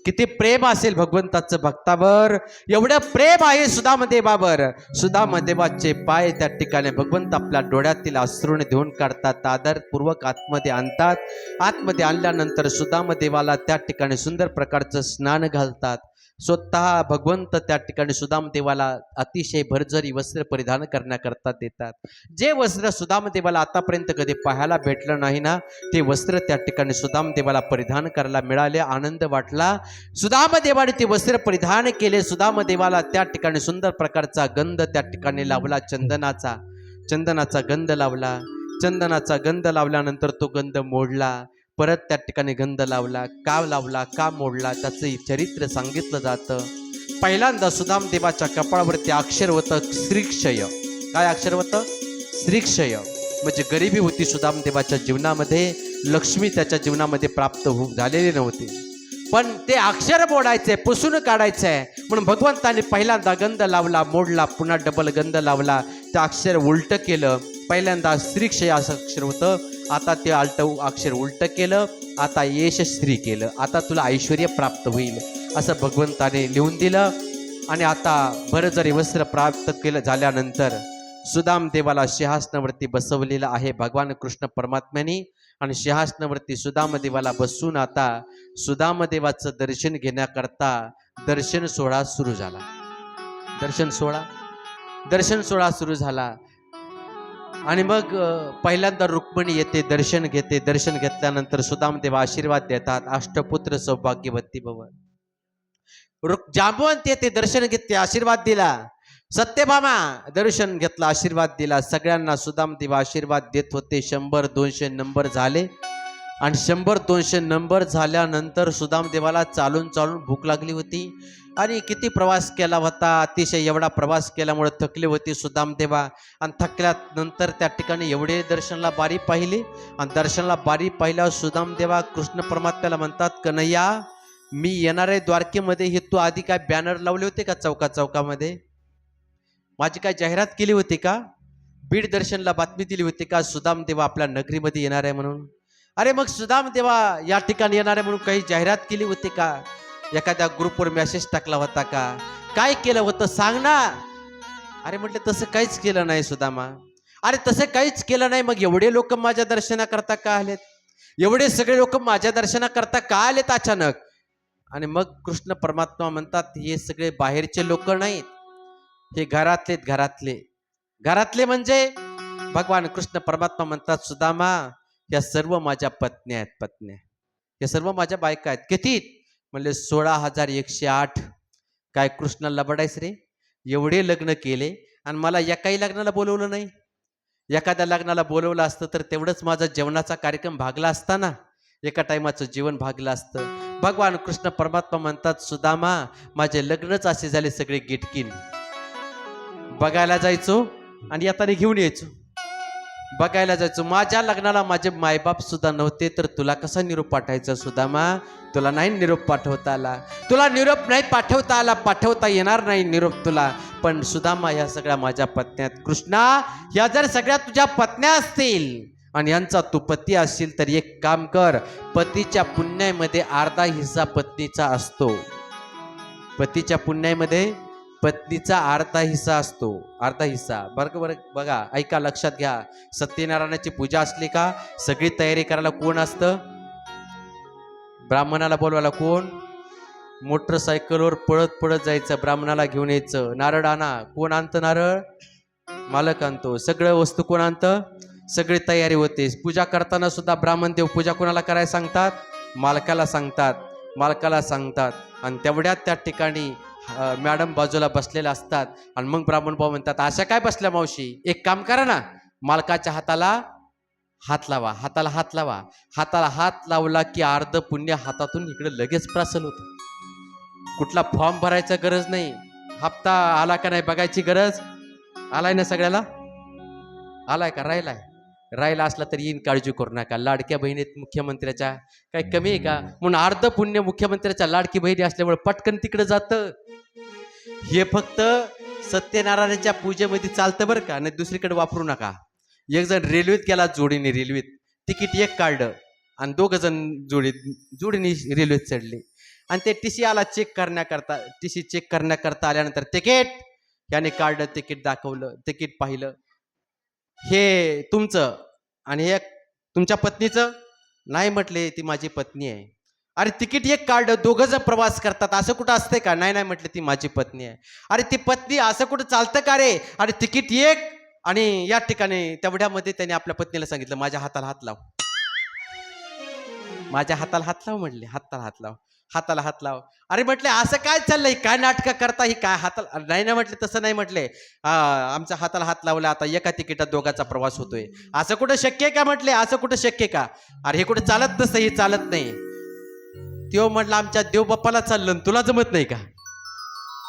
किती प्रेम असेल भगवंताचं भक्तावर, एवढं प्रेम आहे सुदामदेवावर. सुदामदेवाचे पाय त्या ठिकाणी भगवंत आपल्या डोळ्यातील अश्रूने धुवून काढतात. आदरपूर्वक आतमध्ये आणतात. आतमध्ये आणल्यानंतर सुदामदेवाला त्या ठिकाणी सुंदर प्रकारचं स्नान घालतात. स्वतः भगवंत त्या ठिकाणी सुदामदेवाला अतिशय भरजरी वस्त्र परिधान करण्याकरता देतात. जे वस्त्र सुदामदेवाला आतापर्यंत कधी पाहायला भेटलं नाही ना, ते वस्त्र त्या ठिकाणी सुदामदेवाला परिधान करायला मिळाले. आनंद वाटला. सुदामदेवाने ते वस्त्र परिधान केले. सुदामदेवाला त्या ठिकाणी सुंदर प्रकारचा गंध त्या ठिकाणी लावला. चंदनाचा गंध लावला. चंदनाचा गंध लावल्यानंतर तो गंध मोडला. परत त्या ठिकाणी गंध लावला, का मोडला, त्याचं चरित्र सांगितलं जातं. पहिल्यांदा सुदामदेवाच्या कपाळावरती अक्षर होतं श्रीक्षय. काय अक्षर होतं? श्रीक्षय. म्हणजे गरिबी होती सुदामदेवाच्या जीवनामध्ये, लक्ष्मी त्याच्या जीवनामध्ये प्राप्त झालेली नव्हती. पण ते अक्षर मोडायचे, पुसून काढायचंय म्हणून भगवंताने पहिल्यांदा गंध लावला, मोडला, पुन्हा डबल गंध लावला, ते अक्षर उलट केलं. पहिल्यांदा श्रीक्षय असं अक्षर होतं, आता ते अक्षर उलट केलं, आता यशश्री केलं, आता तुला ऐश्वर्य प्राप्त होईल असं भगवंताने लिहून दिलं. आणि आता भरजरी वस्त्र प्राप्त केलं झाल्यानंतर सुदामदेवाला सिंहासनावरती बसवलेलं आहे भगवान कृष्ण परमात्म्याने. आणि सिंहासनावरती सुदामदेवाला बसून आता सुदामदेवाचं दर्शन घेण्याकरता दर्शन सोहळा सुरू झाला. दर्शन सोहळा सुरू झाला. आणि मग पहिल्यांदा रुक्मिणी येते, दर्शन घेते. दर्शन घेतल्यानंतर सुदामदेव आशीर्वाद देतात, अष्टपुत्र सौभाग्यवती भव. जांबवंत येते, दर्शन घेते, आशीर्वाद दिला. सत्यभामा दर्शन घेतला, आशीर्वाद दिला. सगळ्यांना सुदामदेव आशीर्वाद देत होते. 100-200 नंबर झाले. आणि 100-200 नंबर झाल्यानंतर सुदामदेवाला चालून चालून भूक लागली होती. आणि किती प्रवास केला होता, अतिशय एवढा प्रवास केल्यामुळे थकले होते सुदामदेवा. आणि थकल्यानंतर त्या ठिकाणी एवढे दर्शनला बारी पाहिली. आणि दर्शनला बारी पाहिल्यावर सुदामदेवा कृष्ण परमात्म्याला म्हणतात, कन्हैया मी येणार आहे द्वारकेमध्ये, हे तू आधी काय बॅनर लावले होते का चौकामध्ये? माझी काय जाहिरात केली होती का? बीड दर्शनला बातमी दिली होती का सुदामदेवा आपल्या नगरीमध्ये येणार आहे म्हणून? अरे मग सुदामदेवा या ठिकाणी येणार आहे म्हणून काही जाहिरात केली होती का? एखाद्या ग्रुपवर मेसेज टाकला होता का? काय केलं होतं सांग ना. अरे म्हटलं तसं काहीच केलं नाही सुदामा. अरे तसं काहीच केलं नाही. मग एवढे लोक माझ्या दर्शनाकरता का आलेत? एवढे सगळे लोक माझ्या दर्शनाकरता का आलेत अचानक? आणि मग कृष्ण परमात्मा म्हणतात, हे सगळे बाहेरचे लोक नाहीत, हे घरातले म्हणजे भगवान कृष्ण परमात्मा म्हणतात, सुदामा या सर्व माझ्या पत्न्या आहेत. या सर्व माझ्या बायका आहेत. किती? म्हणले 16,108. काय कृष्ण लबडायस रे? एवढे लग्न केले आणि मला एकाही लग्नाला बोलवलं नाही. एखाद्या लग्नाला बोलवलं असतं तर तेवढंच माझा जेवणाचा कार्यक्रम भागला असता ना, एका टायमाचं जेवण भागलं असतं. भगवान कृष्ण परमात्मा म्हणतात, सुदामा माझे लग्नच असे झाले सगळे गिटकीन. बघायला जायचो आणि येताना घेऊन यायचो. बघायला जायचो. माझ्या लग्नाला माझे मायबाप सुद्धा नव्हते, तर तुला कसा निरोप पाठवायचा सुदामा? तुला नाही निरोप पाठवता आला. तुला निरोप नाही पाठवता आला, पाठवता येणार नाही निरोप तुला. पण सुदामा ह्या सगळ्या माझ्या पत्न्या आहेत. कृष्णा ह्या जर सगळ्या तुझ्या पत्न्या असतील आणि यांचा तू पती असशील तर एक काम कर, पतीच्या पुण्यामध्ये अर्धा हिस्सा पत्नीचा असतो. पतीच्या पुण्यामध्ये पत्नीचा अर्धा हिस्सा असतो. अर्धा हिस्सा बरोबर बघा, ऐका, लक्षात घ्या. सत्यनारायणाची पूजा असली का सगळी तयारी करायला कोण असतं? ब्राह्मणाला बोलवायला कोण? मोटरसायकलवर पळत पळत जायचं, ब्राह्मणाला घेऊन यायचं. नारळ आणा. कोण आणतं नारळ? मालक आणतो. सगळं वस्तू कोण आणतं? सगळी तयारी होते. पूजा करताना सुद्धा ब्राह्मण देव पूजा कोणाला करायला सांगतात? मालकाला सांगतात. आणि तेवढ्यात त्या ठिकाणी मॅडम बाजूला बसलेल्या असतात. आणि मग ब्राह्मण भाऊ म्हणतात, अशा काय बसल्या मावशी, एक काम करा ना, मालकाच्या हाताला हात लावा. हाताला हात लावला की अर्ध पुण्य हातातून इकडे लगेच प्रासल होतं. कुठला फॉर्म भरायचा गरज नाही. हप्ता आला का नाही बघायची गरज. आलाय ना सगळ्याला? आलाय का? राहिला असला तरी येईन, काळजी करू नका. लाडक्या बहिणीत मुख्यमंत्र्याच्या काही कमी आहे का? म्हणून अर्ध पुण्य मुख्यमंत्र्याच्या लाडकी बहिणी असल्यामुळे पटकन तिकडे जातं. हे फक्त सत्यनारायणाच्या पूजेमध्ये चालतं बरं का, नाही दुसरीकडे वापरू नका. एक जण रेल्वेत गेला जोडीने, रेल्वेत तिकीट एक काढलं आणि 2 जण जोडीने रेल्वेत चढले. आणि ते टीसी आला चेक करण्याकरता आल्यानंतर तिकीट याने काढलं, तिकीट दाखवलं, तिकीट पाहिलं, हे तुमचं आणि हे तुमच्या पत्नीचं नाही. म्हटले ती माझी पत्नी आहे. अरे तिकीट एक काढलं, 2 जण प्रवास करतात, असं कुठं असते का? नाही म्हटले ती माझी पत्नी आहे. अरे ती पत्नी असं कुठं चालतं का रे? अरे तिकीट एक. आणि या ठिकाणी तेवढ्यामध्ये त्याने आपल्या पत्नीला सांगितलं, माझ्या हाताला हात लाव. माझ्या हाताला हात लाव म्हटले. हाताला हात लाव. हाताला हात लाव. अरे म्हटले असं काय चाललंय, काय नाटकं करता ही, काय हाताला नाही ना म्हटले, तसं नाही म्हटले. आमच्या हाताला हात लावला, आता एका तिकिटात दोघांचा प्रवास होतोय, असं कुठं शक्य आहे का म्हटले, असं कुठं शक्य आहे का. अरे हे कुठं चालत नसतं, हे चालत नाही. त्यो म्हटलं आमच्या देवबाप्पाला चाललं, तुला जमत नाही का.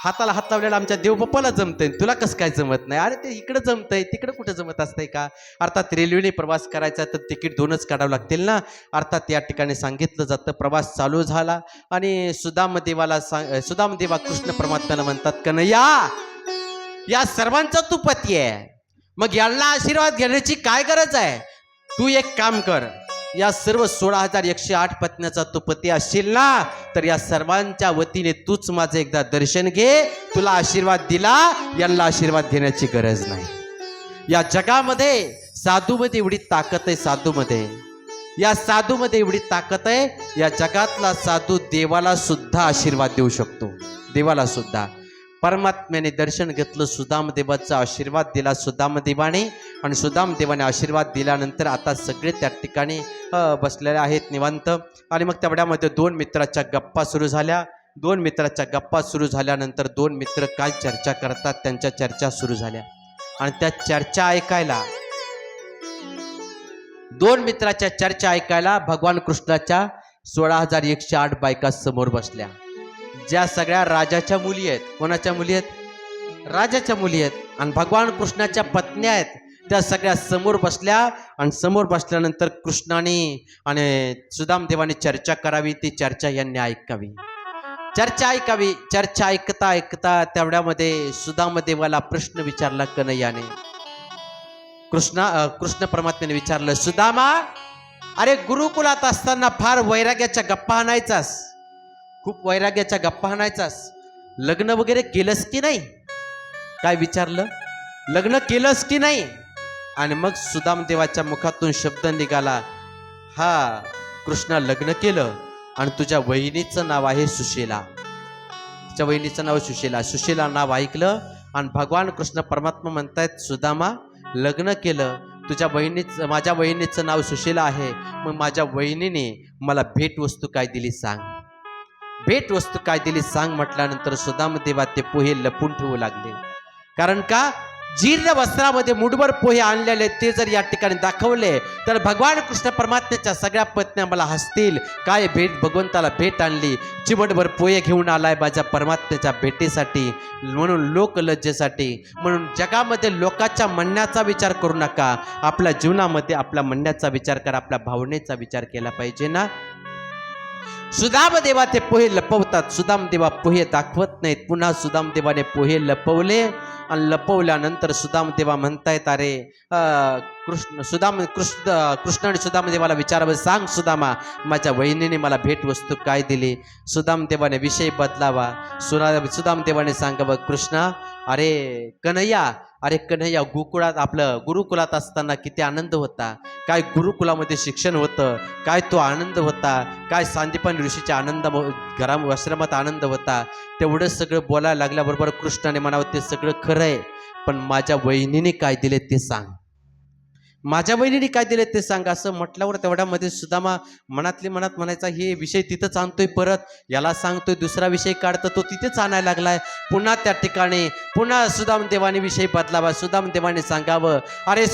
हाताला हात लावलेला आमच्या देवबाप्पाला जमतंय, तुला कसं काय जमत नाही. अरे ते इकडं जमतंय, तिकडं कुठं जमत असतंय का. अर्थात रेल्वेने प्रवास करायचा तर तिकीट 2च काढावं लागतील ना. अर्थात या ठिकाणी सांगितलं जातं. प्रवास चालू झाला आणि सुदामदेवा कृष्ण परमात्म्याला म्हणतात, कन्हैया या सर्वांचा तू पती आहे, मग यांना आशीर्वाद घेण्याची काय गरज आहे. तू एक काम कर, या सर्व 16,108 पत्न्याचा तू पती असशील ना, तर या सर्वांच्या वतीने तूच माझं एकदा दर्शन घे. तुला आशीर्वाद दिला, यांना आशीर्वाद घेण्याची गरज नाही. या जगामध्ये साधूमध्ये एवढी ताकद आहे, साधूमध्ये एवढी ताकद आहे. या जगातला साधू देवाला सुद्धा आशीर्वाद देऊ शकतो, देवाला सुद्धा. परमात्म्याने दर्शन घेतलं, सुदामदेवाचा आशीर्वाद दिला सुदामदेवाने, आणि सुदामदेवाने आशीर्वाद दिल्यानंतर आता सगळे त्या ठिकाणी बसलेले आहेत निवांत. आणि मग तेवढ्यामध्ये 2 मित्राच्या गप्पा सुरू झाल्या. 2 मित्राच्या गप्पा सुरू झाल्यानंतर 2 मित्र काय चर्चा करतात, त्यांच्या चर्चा सुरू झाल्या. आणि त्या चर्चा ऐकायला, 2 मित्राच्या चर्चा ऐकायला भगवान कृष्णाच्या 16,108 बायका समोर बसल्या, ज्या सगळ्या राजाच्या मुली आहेत. कोणाच्या मुली आहेत, राजाच्या मुली आहेत. आणि भगवान कृष्णाच्या पत्न्या आहेत, त्या सगळ्या समोर बसल्या. आणि समोर बसल्यानंतर कृष्णाने आणि सुदामदेवाने चर्चा करावी, ती चर्चा यांनी ऐकावी. चर्चा ऐकता ऐकता तेवढ्यामध्ये सुदामदेवाला प्रश्न विचारला कन्हैयाने. कृष्ण परमात्म्याने विचारलं, सुदामा अरे गुरुकुलात असताना फार वैराग्याच्या गप्पा आणायचास, खूप वैराग्याच्या गप्पा आणायचास, लग्न वगैरे केलंस की नाही. काय विचारलं, लग्न केलंस की नाही. आणि मग सुदामदेवाच्या मुखातून शब्द निघाला, हा कृष्णा लग्न केलं, आणि तुझ्या वहिनीचं नाव आहे सुशीला. तुझ्या वहिनीचं नाव सुशीला. सुशीला नाव ऐकलं आणि भगवान कृष्ण परमात्मा म्हणतायत, सुदामा लग्न केलं, माझ्या वहिनीचं नाव सुशीला आहे, मग माझ्या वहिनीने मला भेटवस्तू काय दिली सांग, भेटवस्तू काय दिली सांग. म्हटल्यानंतर सुदामदेवा ते पोहे लपून ठेवू लागले. कारण का, जीर्ण वस्त्रामध्ये मुठभर पोहे आणलेले ते जर या ठिकाणी दाखवले तर भगवान कृष्ण परमात्म्याच्या सगळ्या पत्न्या मला हसतील, काय भेट, भगवंताला भेट आणली, चिमटभर पोहे घेऊन आलाय माझ्या परमात्म्याच्या भेटीसाठी, म्हणून लोकलज्जेसाठी. म्हणून जगामध्ये लोकांच्या म्हणण्याचा विचार करू नका, आपल्या जीवनामध्ये आपल्या म्हणण्याचा विचार करा, आपल्या भावनेचा विचार केला पाहिजे ना. सुदामदेवा ते पोहे लपवतात, सुदामदेवा पोहे दाखवत नाहीत. पुन्हा सुदामदेवाने पोहे लपवले आणि लपवल्यानंतर सुदामदेवा म्हणतायत, अरे कृष्ण आणि सुदामदेवाला विचारावं, सांग सुदामा माझ्या वहिनीने मला भेटवस्तू काय दिली. सुदामदेवाने विषय बदलावा. सुदामदेवाने सांगावं, कृष्णा अरे कन्हैया आपलं गुरुकुलात असताना किती आनंद होता, काय गुरुकुलामध्ये शिक्षण होतं, काय तो आनंद होता, काय सांदीपन ऋषीच्या आश्रमात आनंद होता. तेवढं सगळं बोलायला लागल्याबरोबर कृष्णाने म्हणावं, ते सगळं खरं आहे, पण माझ्या वहिनीने काय दिले ते सांग, माझ्या वहिनीने काय दिले ते सांग. असं म्हटल्यावर तेवढ्यामध्ये सुदामा मनातली मनात म्हणायचा, हे विषय तिथंच आणतोय, परत याला सांगतोय, दुसरा विषय काढतो, तो तिथेच आणायला लागलाय. पुन्हा त्या ठिकाणी पुन्हा सुदामदेवाने विषय बदलावा. सुदामदेवाने सांगावं, अरे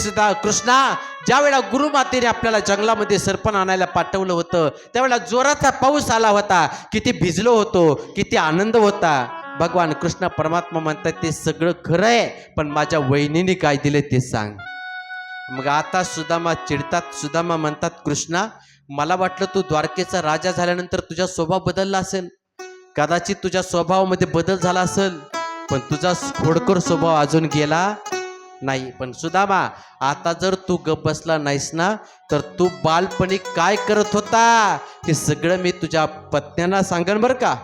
कृष्णा, ज्या वेळा गुरुमातेने आपल्याला जंगलामध्ये सरपण आणायला पाठवलं होतं, त्यावेळेला जोराचा पाऊस आला होता, किती भिजलो होतो, किती आनंद होता. भगवान कृष्ण परमात्मा म्हणतात, ते सगळं खरं आहे, पण माझ्या वहिनीने काय दिले ते सांग. मग आता सुदामा चिडतात. सुदामा म्हणतात, कृष्णा मला वाटलं तू द्वारकेचा राजा झाल्यानंतर तुझा स्वभाव बदलला असेल, कदाचित तुझ्या स्वभावामध्ये बदल झाला असेल, पण तुझा खोडकर स्वभाव अजून गेला नाही. पण सुदामा, आता जर तू गप बसला नाहीस ना, तर तू बालपणी काय करत होता हे सगळं मी तुझ्या पत्न्यांना सांगन बरं का,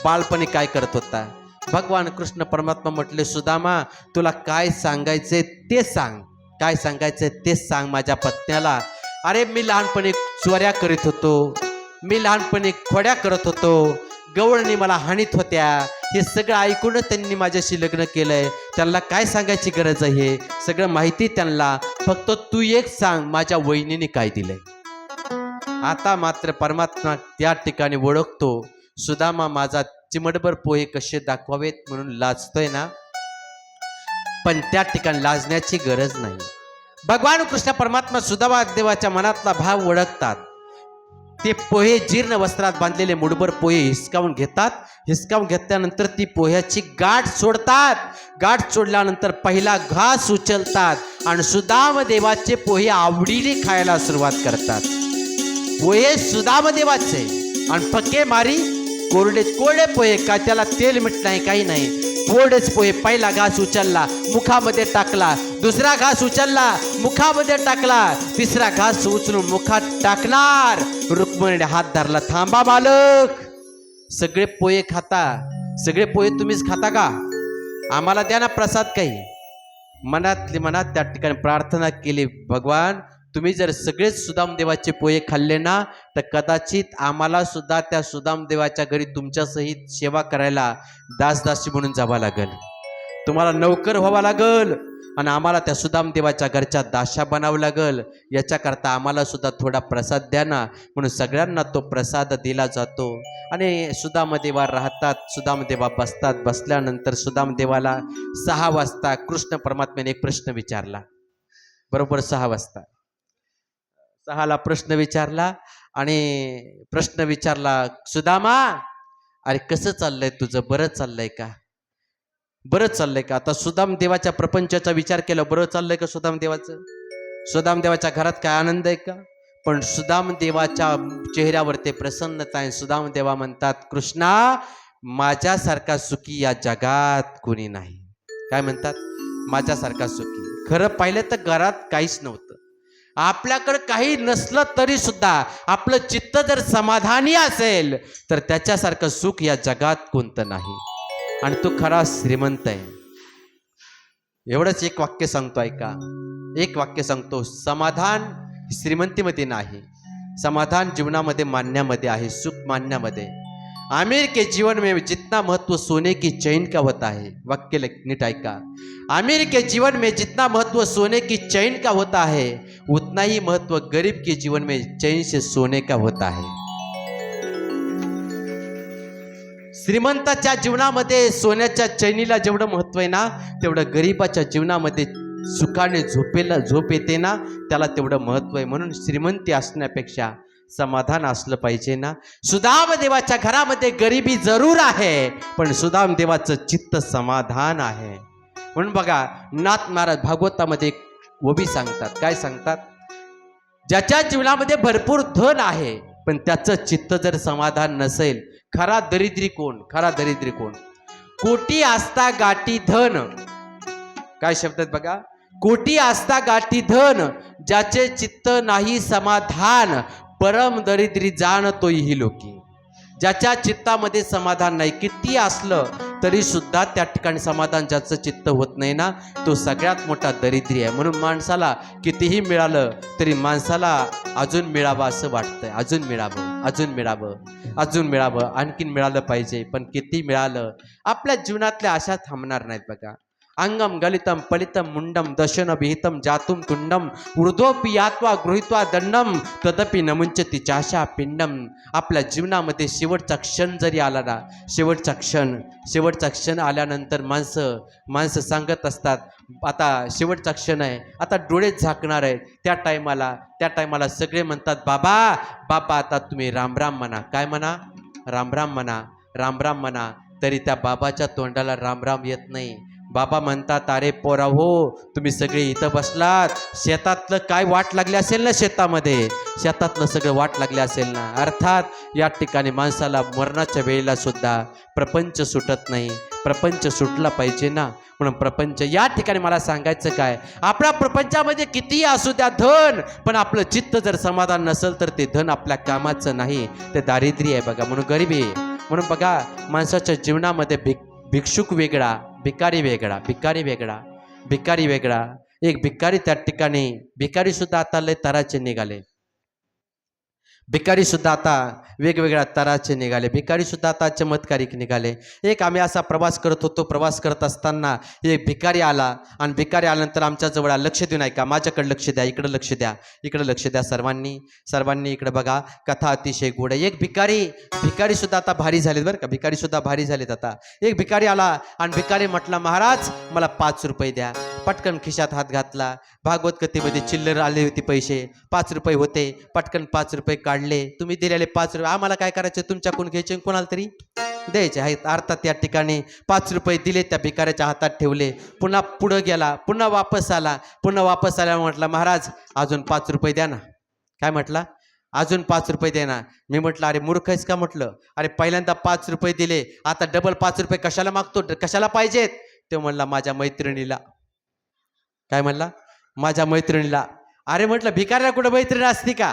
बालपणी काय करत होता. भगवान कृष्ण परमात्मा म्हटले, सुदामा तुला काय सांगायचे ते सांग, काय सांगायचं तेच सांग माझ्या पत्न्याला. अरे मी लहानपणी चोऱ्या करीत होतो, मी लहानपणी खोड्या करत होतो, गवळणी मला हाणीत होत्या, हे सगळं ऐकूनच त्यांनी माझ्याशी लग्न केलंय. त्यांना काय सांगायची गरज आहे, हे सगळं माहिती त्यांना. फक्त तू एक सांग, माझ्या वहिनीने काय दिलंय. आता मात्र परमात्मा त्या ठिकाणी ओळखतो. सुदामा माझा चिमटभर पोहे कसे दाखवावेत म्हणून लाजतोय ना, पण त्या ठिकाणी लाजण्याची गरज नाही. भगवान कृष्ण परमात्मा सुदामा देवाच्या मनातला भाव ओळखतात. ते पोहे जीर्ण वस्त्रात बांधलेले मुठभर पोहे हिसकावून घेतात. हिसकावून घेतल्यानंतर ती पोह्याची गाठ सोडतात. गाठ सोडल्यानंतर पहिला घास उचलतात आणि सुदाम देवाचे पोहे आवडीने खायला सुरुवात करतात. पोहे सुदाम देवाचे आणि पक्के मारी कोरडे कोरडे पोहे, का त्याला तेल मीठ नाही काही नाही, कोरडेच पोहे. पहिला घास उचलला मुखामध्ये टाकला, दुसरा घास उचलला मुखामध्ये टाकला, तिसरा घास उचलून मुखात टाकणार. रुक्मिणीने हात धरला, थांबा मालक, सगळे पोहे खाता, सगळे पोहे तुम्हीच खाता का, आम्हाला द्या ना प्रसाद काही. मनातली मनात त्या ठिकाणी प्रार्थना केली, भगवान तुम्ही जर सगळेच सुदामदेवाचे पोहे खाल्ले ना, तर कदाचित आम्हाला सुद्धा त्या सुदामदेवाच्या घरी तुमच्या सहित सेवा करायला दासदासी म्हणून जावं लागेल, तुम्हाला नौकर व्हावं लागल आणि आम्हाला त्या सुदामदेवाच्या घरच्या दाशा बनावं लागल. याच्याकरता आम्हाला सुद्धा थोडा प्रसाद द्या ना. म्हणून सगळ्यांना तो प्रसाद दिला जातो आणि सुदामदेवा राहतात. सुदामदेवा बसतात. बसल्यानंतर सुदामदेवाला 6 वाजता कृष्ण परमात्म्याने एक प्रश्न विचारला. बरोबर 6 वाजता 6ला प्रश्न विचारला आणि प्रश्न विचारला, सुदामा अरे कसं चाललंय तुझं, बरं चाललंय का, बरं चाललंय का. आता सुदामदेवाच्या प्रपंचाचा विचार केला, बरं चाललंय का सुदामदेवाचं, सुदामदेवाच्या घरात काय आनंद आहे का. पण सुदामदेवाच्या चेहऱ्यावर ते प्रसन्नता आहे. सुदामदेवा म्हणतात, कृष्णा माझ्यासारखा सुखी या जगात कोणी नाही. काय म्हणतात, माझ्यासारखा सुखी. खरं पाहिलं तर घरात काहीच नव्हतं, आपल्याकडे काही नसलं तरी सुद्धा आपलं चित्त जर समाधानी असेल तर त्याच्यासारखं सुख या जगात कोणतं नाही. आणि तो खरा श्रीमंत आहे. एवढंच एक वाक्य सांगतो, ऐका, एक वाक्य सांगतो, समाधान श्रीमंतीमध्ये नाही, समाधान जीवनामध्ये मानण्यामध्ये आहे, सुख मानण्यामध्ये. आमिर के जीवन में जितना महत्व सोने की चैन का होता है, वाक्य नीट ऐका, आमिर के जीवन में जितना महत्व सोने की चैन का होता है उतना ही महत्व गरीब के जीवन में चैन से सोने का होता है. श्रीमंताच्या जीवनामध्ये सोन्याच्या चैनीला जेवढं महत्व आहे ना, तेवढं गरीबाच्या जीवनामध्ये सुखाने झोप येते ना, त्याला तेवढं महत्व आहे. म्हणून श्रीमंती असण्यापेक्षा समाधान असलं पाहिजे ना. सुदामदेवाच्या घरामध्ये गरिबी जरूर आहे, पण सुदामदेवाचं चित्त समाधान आहे. म्हणून बघा नाथ महाराज भागवतामध्ये एक ओबी सांगतात. काय सांगतात, ज्याच्या जीवनामध्ये भरपूर धन आहे पण त्याचं चित्त जर समाधान नसेल, खरा दरिद्री कोण, खरा दरिद्री कोण. कोटी आस्था गाठी धन, काय शब्द आहेत बघा, कोटी आस्था गाठी धन, ज्याचे चित्त नाही समाधान, परम दरिद्री जाणतोय ही लोकी. ज्याच्या चित्तामध्ये समाधान नाही, किती असलं तरी सुद्धा त्या ठिकाणी समाधान ज्याचं चित्त होत नाही ना, तो सगळ्यात मोठा दरिद्री आहे. म्हणून माणसाला कितीही मिळालं तरी माणसाला अजून मिळावं असं वाटतंय, अजून मिळावं, अजून मिळावं, अजून मिळावं, आणखीन मिळालं पाहिजे. पण किती मिळालं आपल्या जीवनातल्या आशा थांबणार नाहीत बघा. अंगम गलितम पलितम मुंडम दशन विहितम जातुम तुंडम ऊर्ध्वोपि यात्वा गृहीत्वा दंडम तदपि नमुंचति चाशा पिंडम. आपल्या जीवनामध्ये शेवटचा क्षण जरी आला ना, शेवटचा क्षण आल्यानंतर माणसं सांगत असतात, आता शेवटचा क्षण आहे, आता डोळे झाकणार आहे. त्या टायमाला सगळे म्हणतात, बाबा बाबा आता तुम्ही रामराम म्हणा. काय म्हणा, रामराम म्हणा, रामराम म्हणा. तरी त्या बाबाच्या तोंडाला रामराम येत नाही. बाबा म्हणतात, अरे पोरा हो, तुम्ही सगळे इथं बसलात, शेतातलं काय वाट लागली असेल ना, शेतातलं सगळं वाट लागली असेल ना. अर्थात या ठिकाणी माणसाला मरणाच्या वेळेला सुद्धा प्रपंच सुटत नाही, प्रपंच सुटला पाहिजे ना. म्हणून प्रपंच या ठिकाणी मला सांगायचं काय, आपल्या प्रपंचामध्ये कितीही असू द्या धन, पण आपलं चित्त जर समाधान नसेल तर ते धन आपल्या कामाचं नाही, ते दारिद्र्य आहे बघा. म्हणून गरिबी आहे. म्हणून बघा माणसाच्या जीवनामध्ये भिक्षुक वेगळा, भिकारी वेगळा, भिकारी वेगळा, भिकारी वेगळा. एक भिकारी त्या ठिकाणी, भिकारी सुद्धा आता लय तराचे निघाले. भिकारी सुद्धा आता वेगवेगळ्या तराचे निघाले, भिकारी सुद्धा आता चमत्कारिक निघाले. एक आम्ही असा प्रवास करत होतो, प्रवास करत असताना एक भिकारी आला आणि भिकारी आल्यानंतर आमच्या जवळ लक्ष देऊन ऐका, माझ्याकडे लक्ष द्या, इकडे लक्ष द्या, इकडे लक्ष द्या, सर्वांनी इकडे बघा. कथा अतिशय गोड आहे. एक भिकारी सुद्धा आता भारी झालेत बरं का, भिकारी सुद्धा भारी झालेत आता. एक भिकारी आला आणि भिकारी म्हटला, महाराज मला 5 रुपये द्या. पटकन खिशात हात घातला. भागवत कथेमध्ये चिल्लर आले होते, पैसे 5 रुपये होते, पटकन 5 रुपये काढले. तुम्ही दिलेले 5 रुपये आम्हाला काय करायचे, तुमच्याकडून घ्यायचे, कोणाला तरी द्यायचे आहेत. अर्थात त्या ठिकाणी 5 रुपये दिले, त्या भिकाऱ्याच्या हातात ठेवले. पुन्हा पुढं गेला, पुन्हा वापस आला. म्हटला, महाराज अजून 5 रुपये द्या ना. काय म्हटला, अजून 5 रुपये द्या ना. मी म्हटलं, अरे मूर्ख आहेस का म्हटलं, अरे पहिल्यांदा 5 रुपये दिले, आता डबल 5 रुपये कशाला मागतो, कशाला पाहिजेत. ते म्हणला, माझ्या मैत्रिणीला. काय म्हणला, माझ्या मैत्रिणीला. अरे म्हटलं, भिकाऱ्याला कुठं मैत्रीण असती का,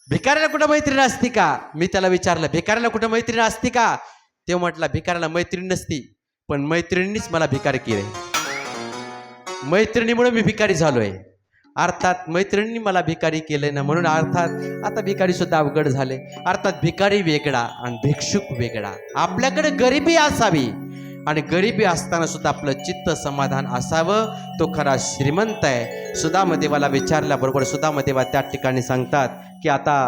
भिकाऱ्याला कुठं मैत्रीण असती का. मी त्याला विचारलं, भिकाऱ्याला कुठं मैत्रीण असती का. ते म्हटला, भिकाऱ्याला मैत्रीण नसती, पण मैत्रिणीच मला भिकारी केले, मैत्रिणीमुळे मी भिकारी झालोय. अर्थात मैत्रिणींनी मला भिकारी केले ना, म्हणून अर्थात आता भिकारी सुद्धा अवघड झाले. अर्थात भिकारी वेगळा आणि भिक्षुक वेगळा. आपल्याकडे गरिबी असावी आणि गरिबी असताना सुद्धा आपलं चित्त समाधान असावं, तो खरा श्रीमंत आहे. सुदामदेवाला विचारल्याबरोबर सुदामदेवा त्या ठिकाणी सांगतात की आता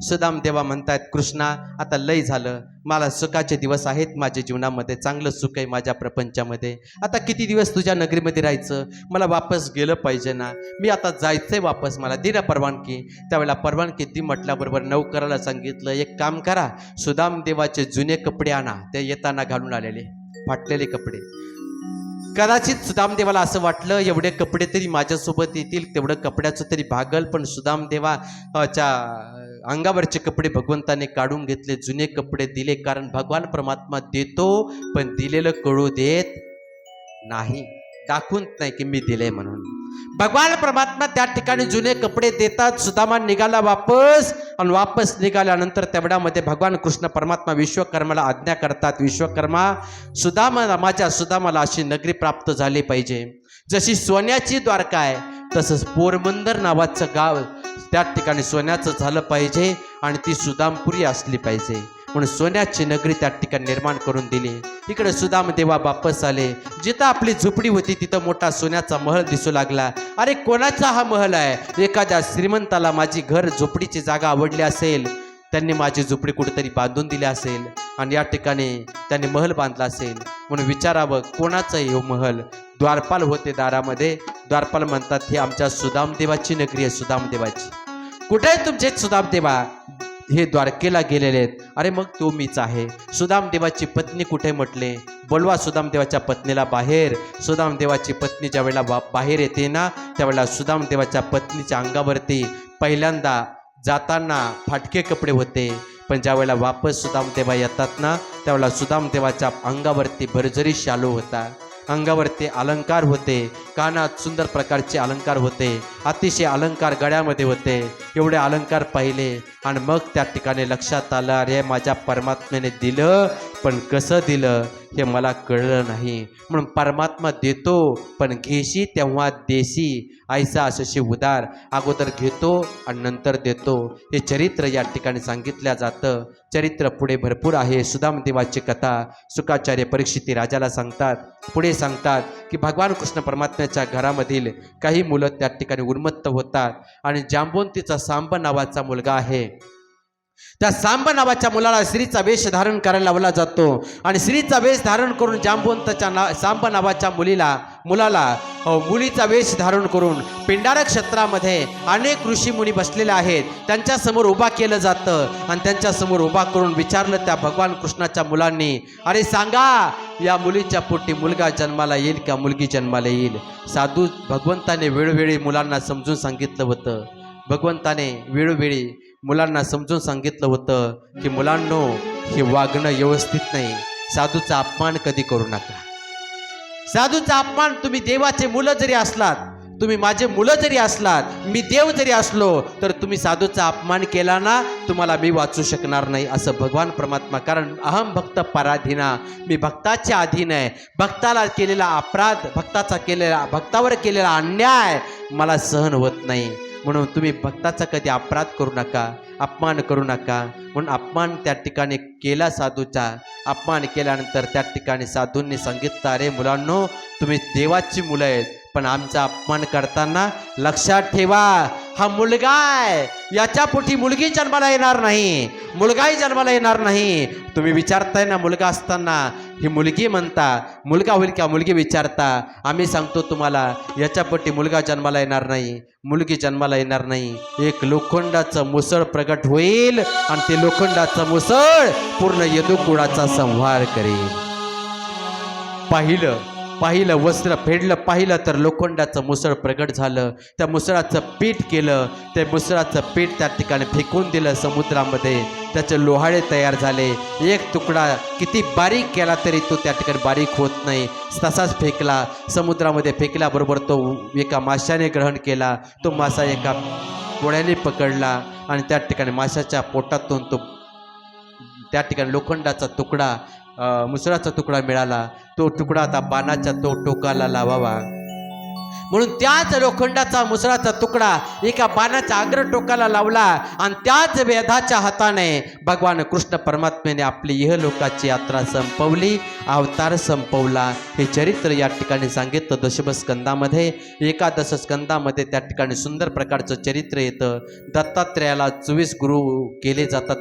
सुदामदेवा म्हणतायत, कृष्णा आता लय झालं, मला सुखाचे दिवस आहेत माझ्या जीवनामध्ये, चांगलं सुख आहे माझ्या प्रपंचामध्ये. आता किती दिवस तुझ्या नगरीमध्ये राहायचं, मला वापस गेलं पाहिजे ना, मी आता जायचंय वापस, मला दे ना परवानगी. त्यावेळेला परवानगी ती म्हटल्याबरोबर नौकराला सांगितलं, एक काम करा, सुदामदेवाचे जुने कपडे आणा, ते येताना घालून आलेले फाटलेले कपडे. कदाचित सुदामदेवाला असं वाटलं, एवढे कपडे तरी माझ्यासोबत येतील, तेवढं कपड्याचं तरी भागल. पण सुदामदेवाच्या अंगावरचे कपडे भगवंताने काढून घेतले, जुने कपडे दिले. कारण भगवान परमात्मा देतो, पण दिलेलं कळू देत नाही, दाखवून नाही की मी दिले म्हणून. भगवान परमात्मा त्या ठिकाणी जुने कपडे देतात. सुदामा निघाला वापस, आणि वापस निघाल्यानंतर तेवढ्यामध्ये भगवान कृष्ण परमात्मा विश्वकर्माला आज्ञा करतात, विश्वकर्मा, माझ्या सुदामाला अशी नगरी प्राप्त झाली पाहिजे, जशी सोन्याची द्वारका आहे तसंच पोरबंदर नावाचं गाव त्या ठिकाणी सोन्याचं झालं पाहिजे आणि ती सुदामपुरी असली पाहिजे. म्हणून सोन्याची नगरी त्या ठिकाणी निर्माण करून दिली. इकडे सुदामदेवा वापस आले. जिथं आपली झोपडी होती तिथं मोठा सोन्याचा महल दिसू लागला. अरे कोणाचा हा महल आहे, एखाद्या श्रीमंताला माझी घर झोपडीची जागा आवडली असेल, त्यांनी माझी झोपडी कुठेतरी बांधून दिली असेल आणि या ठिकाणी त्यांनी महल बांधला असेल. म्हणून विचारावं, कोणाचा हे महल. द्वारपाल होते दारामध्ये. द्वारपाल म्हणतात, ही आमच्या सुदामदेवाची नगरी आहे, सुदामदेवाची. कुठे आहे तुमचे सुदामदेवा, हे द्वारकेला गेलेले आहेत. अरे मग तो मीच आहे. सुदामदेवाची पत्नी कुठे म्हटले, बोलवा सुदामदेवाच्या पत्नीला बाहेर. सुदामदेवाची पत्नी ज्या वेळेला बाहेर येते ना, त्यावेळेला सुदामदेवाच्या पत्नीच्या अंगावरती पहिल्यांदा जाताना फाटके कपडे होते, पण ज्या वेळेला वापस सुदामदेवा येतात ना, त्यावेळेला सुदामदेवाच्या अंगावरती भरजरी शालू होता, अंगावरती अलंकार होते, कानात सुंदर प्रकारचे अलंकार होते, अतिशय अलंकार गळ्यामध्ये होते. एवढे अलंकार पाहिले आणि मग त्या ठिकाणी लक्षात आलं, अरे माझ्या परमात्म्याने दिलं, पण कसं दिलं हे मला कळलं नाही. म्हणून परमात्मा देतो, पण घेशी तेव्हा देशी, ऐसा अशी उदार. अगोदर घेतो आणि नंतर देतो, हे चरित्र या ठिकाणी सांगितलं जातं. चरित्र पुढे भरपूर आहे. सुदामदेवाची कथा शुकाचार्य परीक्षिती राजाला सांगतात. पुढे सांगतात की भगवान कृष्ण परमात्म्याच्या घरामधील काही मुलं त्या ठिकाणी उन्मत्त होतात आणि जांबवंतीचा सांब नावाचा मुलगा आहे. त्या सांब नावाच्या मुलाला स्त्रीचा वेश धारण करायला लावला जातो आणि स्त्रीचा वेश धारण करून जांबवंताच्या सांब नावाच्या मुलाला मुलीचा वेश धारण करून पिंडारक क्षेत्रामध्ये अनेक ऋषी मुनी बसलेले आहेत, त्यांच्यासमोर उभा केलं जातं आणि त्यांच्यासमोर उभा करून विचारलं त्या भगवान कृष्णाच्या मुलांनी, अरे सांगा, या मुलीच्या पोटी मुलगा जन्माला येईल का मुलगी जन्माला येईल. साधू भगवंताने वेळोवेळी मुलांना समजून सांगितलं होतं. भगवंताने वेळोवेळी मुलांना समजून सांगितलं होतं की मुलांनो, हे वागणं व्यवस्थित नाही, साधूचा अपमान कधी करू नका. साधूचा अपमान, तुम्ही देवाचे मुलं जरी असलात, तुम्ही माझे मुलं जरी असलात, मी देव जरी असलो, तर तुम्ही साधूचा अपमान केला ना, तुम्हाला मी वाचू शकणार नाही, असं भगवान परमात्मा. कारण अहम भक्त पराधीना, मी भक्ताच्या अधीन आहे. भक्ताला केलेला अपराध, भक्तावर केलेला अन्याय मला सहन होत नाही. म्हणून तुम्ही भक्ताचा कधी अपराध करू नका. अपमान करू नका. म्हणून अपमान त्या ठिकाणी केला साधूचा. अपमान केल्यानंतर त्या ठिकाणी साधूंनी सांगितलं, अरे मुलांनो, तुम्ही देवाची मुलं आहेत, पण आमचा अपमान करताना लक्षात ठेवा, हा मुलगा आहे, याच्या पोटी मुलगी जन्माला येणार नाही, मुलगाही जन्माला येणार नाही. तुम्ही विचारताय ना मुलगा असताना ही मुलगी म्हणता, मुलगा होईल का मुलगी विचारता. आम्ही सांगतो तुम्हाला, याच्या पोटी मुलगा जन्माला येणार नाही, मुलगी जन्माला येणार नाही. एक लोखंडाचं मुसळ प्रगट होईल आणि ते लोखंडाचं मुसळ पूर्ण यदुकुळाचा संहार करेल. पाहिलं वस्त्र फेडलं, पाहिलं तर लोखंडाचं मुसळ प्रगट झालं. त्या मुसळाचं पीठ केलं, त्या मुसळाचं पीठ त्या ठिकाणी फेकून दिलं समुद्रामध्ये. त्याचे लोहाळे तयार झाले. एक तुकडा किती बारीक केला तरी तो त्या ठिकाणी बारीक होत नाही, तसाच फेकला. समुद्रामध्ये फेकल्याबरोबर तो एका माशाने ग्रहण केला. तो मासा एका कोळ्याने पकडला आणि त्या ठिकाणी माशाच्या पोटातून तो त्या ठिकाणी लोखंडाचा तुकडा, मुसळाचा तुकडा मिळाला. तो तुकडा आता बाणाच्या तो टोकाला लावावा म्हणून त्याच लोखंडाचा मुसळाचा तुकडा एका बाणाच्या अग्र टोकाला लावला आणि त्याच वेदाच्या हाताने भगवान कृष्ण परमात्म्याने आपली इहलोकाची यात्रा संपवली, अवतार संपवला. हे चरित्र या ठिकाणी सांगितलं दशमस्कंदामध्ये. एकादश स्कंदामध्ये त्या ठिकाणी सुंदर प्रकारचं चरित्र येतं. दत्तात्रेयाला 24 गुरु केले जातात.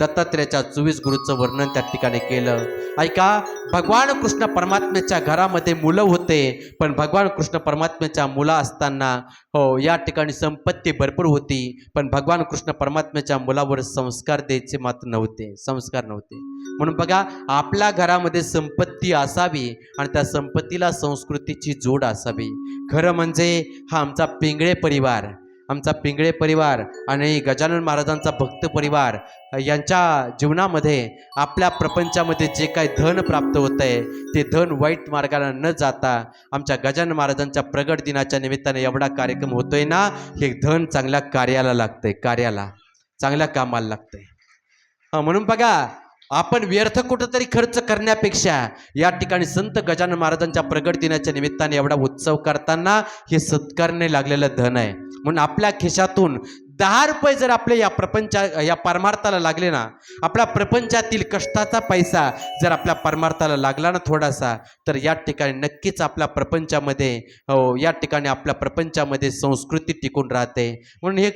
दत्तात्रेयाच्या 24 गुरुचं वर्णन त्या ठिकाणी केलं. ऐका, भगवान कृष्ण परमात्म्याच्या घरामध्ये मुलं होते, पण भगवान कृष्ण परमात्म्याच्या मुला असताना या ठिकाणी संपत्ती भरपूर होती, पण भगवान कृष्ण परमात्म्याच्या मुलावर संस्कार द्यायचे मात्र नव्हते, संस्कार नव्हते. म्हणून बघा, आपल्या घरामध्ये संपत्ती असावी आणि त्या संपत्तीला संस्कृतीची जोड असावी. खरं म्हणजे हा आमचा पिंगळे परिवार आणि गजानन महाराजांचा भक्त परिवार यांच्या जीवनामध्ये, आपल्या प्रपंचामध्ये जे काही धन प्राप्त होत आहे ते धन वाईट मार्गाला न जाता आमच्या गजानन महाराजांच्या प्रगट दिनाच्या निमित्ताने एवढा कार्यक्रम होतोय ना, हे धन चांगल्या कार्याला लागतंय, चांगल्या कामाला लागतंय. म्हणून बघा, आपण व्यर्थ कुठंतरी खर्च करण्यापेक्षा या ठिकाणी संत गजानन महाराजांच्या प्रगट दिनाच्या निमित्ताने एवढा उत्सव करताना हे सत्कारने लागलेलं धन आहे. म्हणून आपल्या खिशातून 10 रुपये जर आपल्या या परमार्थाला लागले ना, आपल्या प्रपंचातील कष्टाचा पैसा जर आपल्या परमार्थाला लागला ना थोडासा, तर या ठिकाणी नक्कीच आपल्या प्रपंचामध्ये या ठिकाणी आपल्या प्रपंचामध्ये संस्कृती टिकून राहते. म्हणून हे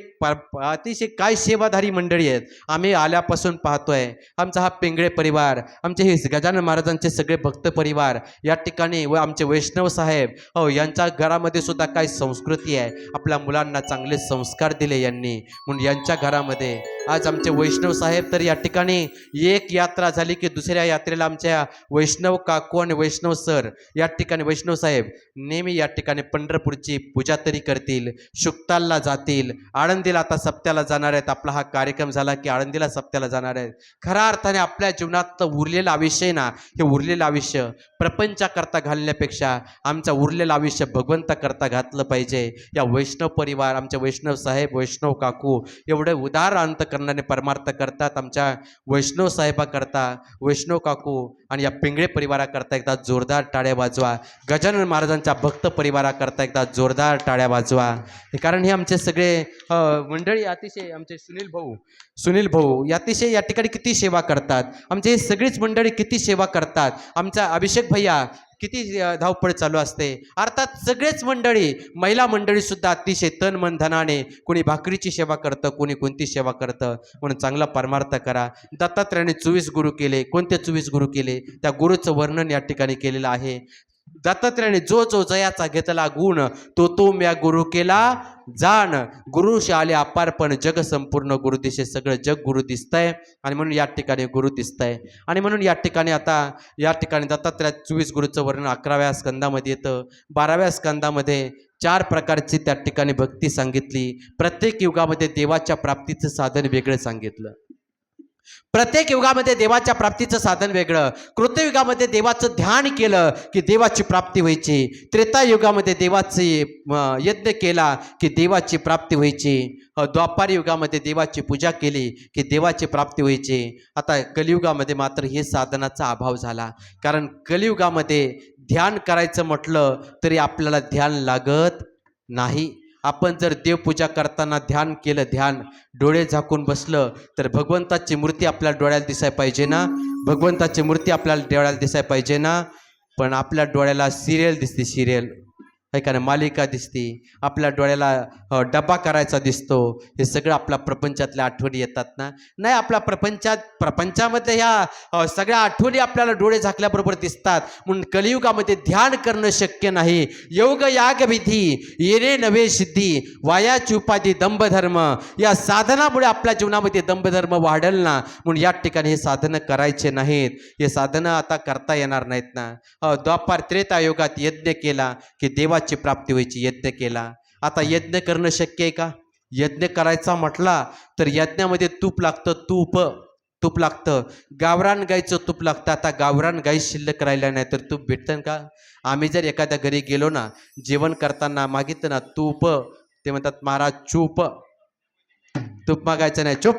अतिशय काय सेवाधारी मंडळी आहेत. आम्ही आल्यापासून पाहतोय, आमचा हा पिंगळे परिवार, आमचे हे गजानन महाराजांचे सगळे भक्त परिवार या ठिकाणी व आमचे वैष्णव साहेब यांच्या घरामध्ये सुद्धा काय संस्कृती आहे. आपल्या मुलांना चांगले संस्कार दिले यांनी. म्हणून यांच्या घरामध्ये आज आमचे वैष्णव साहेब तर या ठिकाणी एक यात्रा झाली की दुसऱ्या यात्रेला आमच्या वैष्णव काकू आणि वैष्णव सर या ठिकाणी वैष्णव साहेब नेहमी या ठिकाणी पंढरपूरची पूजा तरी करतील, शुक्तालला जातील, आळंदीला आता सप्त्याला जाणार आहेत. आपला हा कार्यक्रम झाला की आळंदीला सप्त्याला जाणार आहेत. खऱ्या अर्थाने आपल्या जीवनातलं उरलेलं आयुष्य ना, हे उरलेलं आयुष्य प्रपंचाकरता घालण्यापेक्षा आमचं उरलेलं आयुष्य भगवंताकरता घातलं पाहिजे. या वैष्णव परिवार, आमचे वैष्णव साहेब, वैष्णव काकू एवढे उदार अंत करणारे परमार्थ करतात. आमच्या वैष्णव साहेबाकरता, वैष्णव काकू आणि या पिंगळे परिवाराकरता एकदा जोरदार टाळ्या वाजवा. गजानन महाराजांच्या भक्त परिवाराकरता एकदा जोरदार टाळ्या वाजवा. कारण हे आमचे सगळे मंडळी अतिशय, आमचे सुनील भाऊ अतिशय या ठिकाणी किती सेवा करतात. आमचे हे सगळीच मंडळी किती सेवा करतात. आमचा अभिषेक भैया किती धावपळ चालू असते. अर्थात सगळेच मंडळी, महिला मंडळी सुद्धा अतिशय तन मन धनाने, कोणी भाकरीची सेवा करतं, कोणी कोणती सेवा करतं. म्हणून चांगला परमार्थ करा. दत्तात्रेयाने 24 गुरु केले. कोणते 24 गुरु केले? त्या गुरुचं वर्णन या ठिकाणी केलेलं आहे. दत्तात्रेयाने जो जयाचा घेतला गुण, तो म्या गुरु केला जाण. गुरुशी आले अपारपण, जग संपूर्ण गुरु दिसे. सगळं जग गुरु दिसतंय आणि म्हणून या ठिकाणी गुरु दिसतंय. आणि म्हणून या ठिकाणी आता या ठिकाणी दत्तात्रेय 24 गुरुचं वर्णन 11व्या स्कंदामध्ये येतं. 12व्या स्कंदामध्ये 4 प्रकारची त्या ठिकाणी भक्ती सांगितली. प्रत्येक युगामध्ये देवाच्या प्राप्तीचं साधन वेगळं सांगितलं. प्रत्येक युगामध्ये देवाच्या प्राप्तीचं साधन वेगळं. कृतयुगामध्ये देवाचं ध्यान केलं की देवाची प्राप्ती व्हायची. त्रेतायुगामध्ये देवाचे यज्ञ केला की देवाची प्राप्ती व्हायची. द्वापार युगामध्ये देवाची पूजा केली की देवाची प्राप्ती व्हायची. आता कलियुगामध्ये मात्र हे साधनाचा अभाव झाला. कारण कलियुगामध्ये ध्यान करायचं म्हटलं तरी आपल्याला ध्यान लागत नाही. आपण जर देवपूजा करताना ध्यान केलं, ध्यान डोळे झाकून बसलं तर भगवंताची मूर्ती आपल्या डोळ्याला दिसायला पाहिजे ना, भगवंताची मूर्ती आपल्याला डोळ्याला दिसायला पाहिजे ना. पण आपल्या डोळ्याला सिरियल दिसते, सिरियल आहे का नाही, मालिका दिसते, आपल्या डोळ्याला डबा करायचा दिसतो. हे सगळं आपल्या प्रपंचातल्या आठवणी येतात ना. नाही, आपल्या प्रपंचामध्ये ह्या सगळ्या आठवणी आपल्याला डोळे झाकल्याबरोबर दिसतात. म्हणून कलियुगामध्ये ध्यान करणं शक्य नाही. योग याग विधी येणे नवे सिद्धी, वायाची उपाधी दंभधर्म. या साधनामुळे आपल्या जीवनामध्ये दंभधर्म वाढेल ना. म्हणून या ठिकाणी हे साधनं करायचे नाहीत. हे साधनं आता करता येणार नाहीत ना. द्वापार त्रेतायुगात यज्ञ केला की देवाची प्राप्ती व्हायची, यज्ञ केला. आता यज्ञ करणं शक्य आहे का? यज्ञ करायचा म्हटला तर यज्ञामध्ये तूप लागतं, तूप लागतं. गावरान गाईचं तूप लागतं. आता गावरान गाई शिल्लक राहिल्या नाही तर तूप भेटतं का? आम्ही जर एखाद्या घरी गेलो ना, जेवण करताना मागितलं ना तूप, ते म्हणतात महाराज चूप, तूप मागायचं नाही, चुप,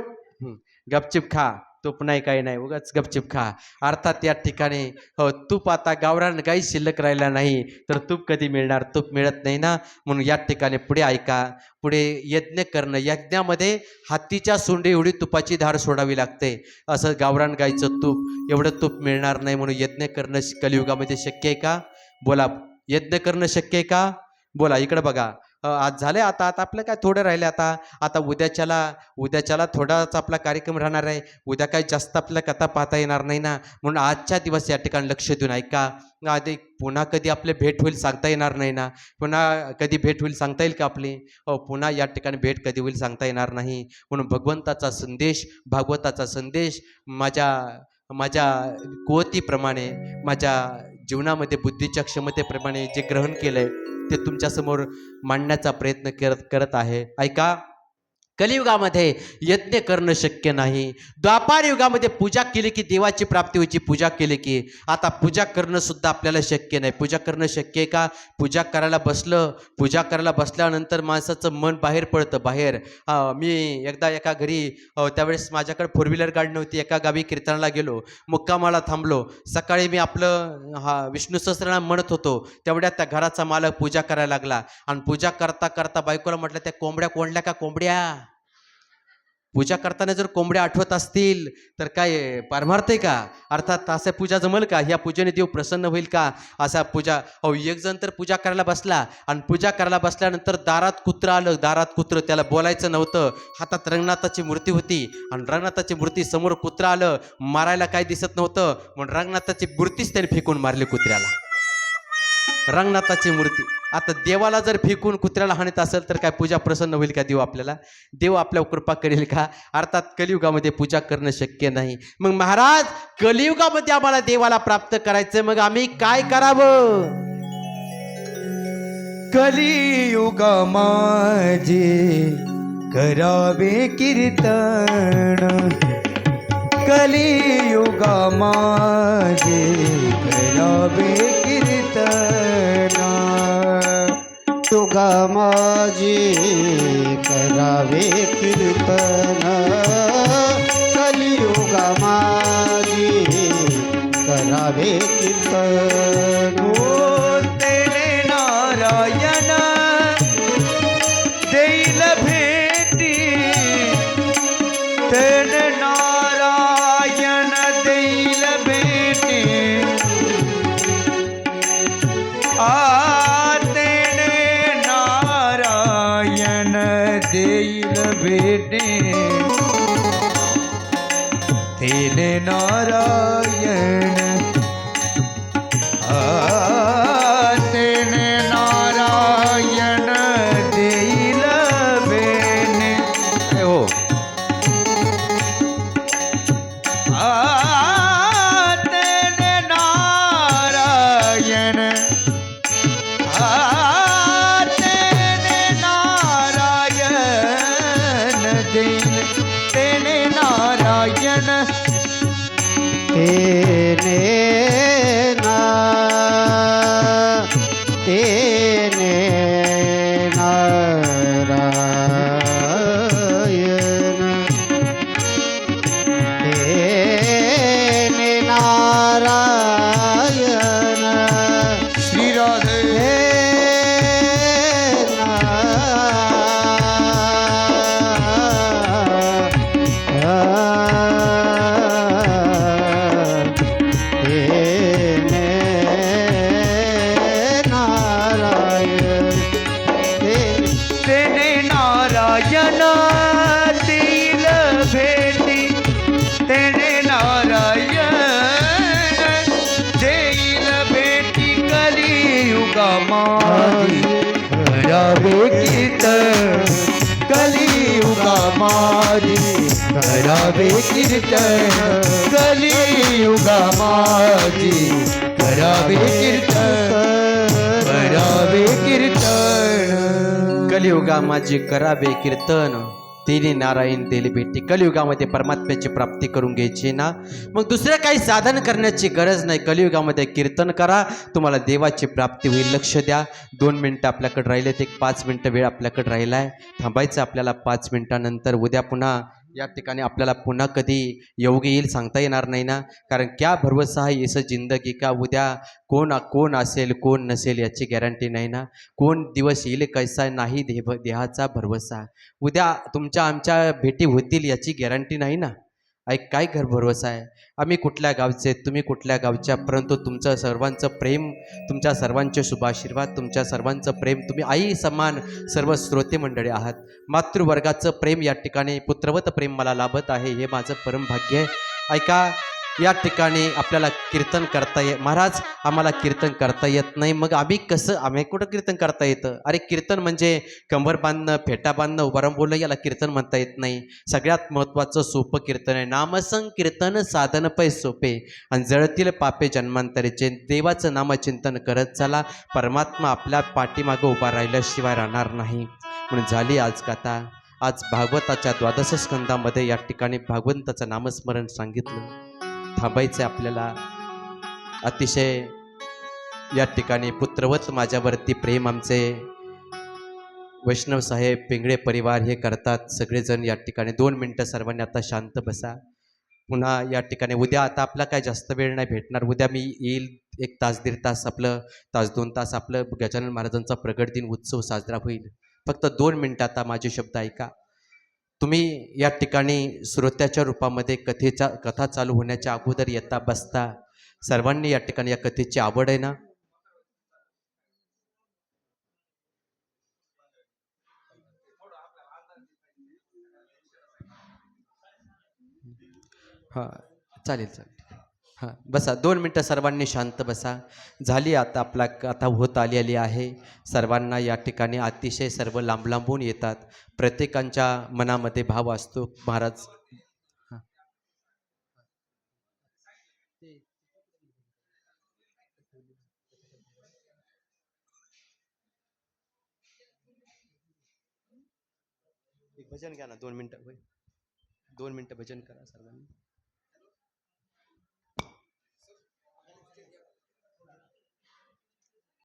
गपचिप खा, तूप नाही काही नाही, उगाच गपचिप खा. अर्थात या ठिकाणी तूप आता गावरान गाई शिल्लक राहिला नाही तर तूप कधी मिळणार? तूप मिळत नाही ना. म्हणून या ठिकाणी पुढे ऐका, पुढे यज्ञ करणं, यज्ञामध्ये हातीच्या सोंडे एवढी तुपाची धार सोडावी लागते. असं गावरान गाईचं तूप, एवढं तूप मिळणार नाही. म्हणून यज्ञ करणं कलियुगामध्ये शक्य आहे का? बोला, यज्ञ करणं शक्य आहे का? बोला, इकडं बघा. आज झाले, आता आपलं काय थोडं राहिले. आता उद्याच्याला थोडाच आपला कार्यक्रम राहणार आहे. उद्या काही जास्त आपल्याला कथा पाहता येणार नाही ना. म्हणून आजच्या दिवस या ठिकाणी लक्ष देऊन ऐका. आधी पुन्हा कधी आपले भेट होईल सांगता येणार नाही ना. पुन्हा कधी भेट होईल सांगता येईल का आपली? पुन्हा या ठिकाणी भेट कधी होईल सांगता येणार नाही. म्हणून भगवंताचा संदेश, भागवताचा संदेश माझ्या कुवतीप्रमाणे, माझ्या जीवनामध्ये बुद्धीच्या क्षमतेप्रमाणे जे ग्रहण केलंय ते तुमच्यासमोर मांडण्याचा प्रयत्न करत आहे. ऐका, कलियुगामध्ये यज्ञ करणं शक्य नाही. द्वापार युगामध्ये पूजा केली की देवाची प्राप्ती व्हायची, पूजा केली की. आता पूजा करणं सुद्धा आपल्याला शक्य नाही. पूजा करणं शक्य आहे का? पूजा करायला बसल्यानंतर माणसाचं मन बाहेर पडतं, बाहेर. मी एकदा एका घरी, त्यावेळेस माझ्याकडे 4 व्हीलर गाडी नव्हती, एका गावी कीर्तनाला गेलो, मुक्कामाला थांबलो. सकाळी मी आपलं विष्णू सहस्त्रनाम म्हणत होतो, तेवढ्यात त्या घराचा मालक पूजा करायला लागला. आणि पूजा करता करता बायकोला म्हटलं, त्या कोंबड्या कोंडल्या का कोंबड्या? पूजा करताना जर कोंबड्या आठवत असतील तर काय पारमार्थ आहे का? अर्थात असं पूजा जमल का? ह्या पूजेने देव प्रसन्न होईल का? असा पूजा. एक जण तर पूजा करायला बसला आणि पूजा करायला बसल्यानंतर दारात कुत्रं आलं. दारात कुत्रं, त्याला बोलायचं नव्हतं. हातात रंगनाथाची मूर्ती होती आणि रंगनाथाची मूर्ती समोर कुत्रं आलं, मारायला काय दिसत नव्हतं म्हणून रंगनाथाची मूर्तीच त्याने फेकून मारली कुत्र्याला. रंगनाथाची मूर्ती. आता देवाला जर फेकून कुत्र्याला हाणत असेल तर काय पूजा प्रसन्न होईल का? देव आपल्यावर कृपा करेल का? अर्थात कलियुगामध्ये पूजा करणं शक्य नाही. मग महाराज, कलियुगामध्ये आम्हाला देवाला प्राप्त करायचं, मग आम्ही काय करावं? कलियुग माझे करावे कीर्तन, कलियुग माझे करावे कीर्तन, तुगा माझे करावे कीर्तन, कलियुगा माझे करावे कीर्तन. तेने नारायण देईल भेटी, तेने नारायण देईल भेटी, तेने नारायण देईल भेटी, तेने नारायण, तेने नारायण देईल भेटी. हो, तेने नारायण, तेने नारायण देईल, तेने नारायण, तेने नारायण, श्री राधे. माझी करावे कीर्तन कलियुगा माझी करावे कीर्तन कलियुगा माझी करावे कीर्तन करावे कीर्तन कलियुगा माझी करावे कीर्तन तिने नारायण दिले भेटी. कलियुगामध्ये परमात्म्याची प्राप्ती करून घ्यायची ना, मग दुसरं काही साधन करण्याची गरज नाही. कलियुगामध्ये कीर्तन करा, तुम्हाला देवाची प्राप्ती होईल. लक्ष द्या. 2 मिनटं आपल्याकडे राहिलेत, एक 5 मिनटं वेळ आपल्याकडे राहिला आहे. थांबायचं आपल्याला 5 मिनटानंतर. उद्या पुन्हा या ठिकाणी आपल्याला पुन्हा कधी योग येईल सांगता येणार नाही ना, कारण क्या भरवसा है इस जिंदगी का. उद्या कोण असेल कोण नसेल याची गॅरंटी नाही ना. कोण दिवस येईल कैसा नाही देहाचा भरवसा. उद्या तुमच्या आमच्या भेटी होतील याची गॅरंटी नाही ना. काय घर भरवसा आहे. आम्ही कुठल्या गावचे, तुम्ही कुठल्या गावच्या, परंतु तुमचं सर्वांचं प्रेम, तुमच्या सर्वांचे शुभाशीर्वाद, तुमच्या सर्वांचं प्रेम, तुम्ही आई समान सर्व श्रोते मंडळी आहात. मातृवर्गाचं प्रेम या ठिकाणी पुत्रवत प्रेम मला लाभत आहे, हे माझं परम भाग्य आहे. ऐका, या ठिकाणी आपल्याला कीर्तन करता महाराज आम्हाला कीर्तन करता येत नाही. मग आम्ही कुठं कीर्तन करता येतं. अरे कीर्तन म्हणजे कंबर बांधणं, फेटा बांधणं, उभारून बोलणं, याला कीर्तन म्हणता येत नाही. सगळ्यात महत्त्वाचं सोपं कीर्तन आहे. नामसंकीर्तन साधन पै सोपे आणि जळतील पापे जन्मांतरीचे. देवाचं नामचिंतन करत चला, परमात्मा आपल्या पाठीमागं उभा राहिल्याशिवाय राहणार नाही. म्हणून झाली आज कथा. आज भागवताच्या 12 स्कंदामध्ये या ठिकाणी भागवंताचं नामस्मरण सांगितलं. थांबायचं आपल्याला. अतिशय या ठिकाणी पुत्रवत माझ्यावरती प्रेम आमचे वैष्णव साहेब पिंगळे परिवार हे करतात सगळेजण. या ठिकाणी 2 मिनटं सर्वांनी आता शांत बसा. पुन्हा या ठिकाणी उद्या आता आपला काय जास्त वेळ नाही भेटणार. उद्या मी येईल, 1 तास 1.5 तास आपलं, तास 2 तास आपलं गजानन महाराजांचा प्रगट दिन उत्सव साजरा होईल. फक्त 2 मिनटं आता माझे शब्द ऐका. तुम्ही या ठिकाणी श्रोत्याच्या रूपामध्ये कथा चालू होण्याच्या अगोदर येता बसता. सर्वांनी या ठिकाणी या कथेची आवड आहे ना. हां, चालेल चालेल. हां, बसा 2 मिनटं सर्वांनी शांत बसा. झाली आता आपला कथा होत आलेली आहे. सर्वांना या ठिकाणी अतिशय सर्व लांब लांबून येतात. प्रत्येकांच्या मनामध्ये भाव असतो. महाराज हां. एक भजन घ्या ना 2 मिनटं. 2 मिनटं भजन करा सर्वांनी.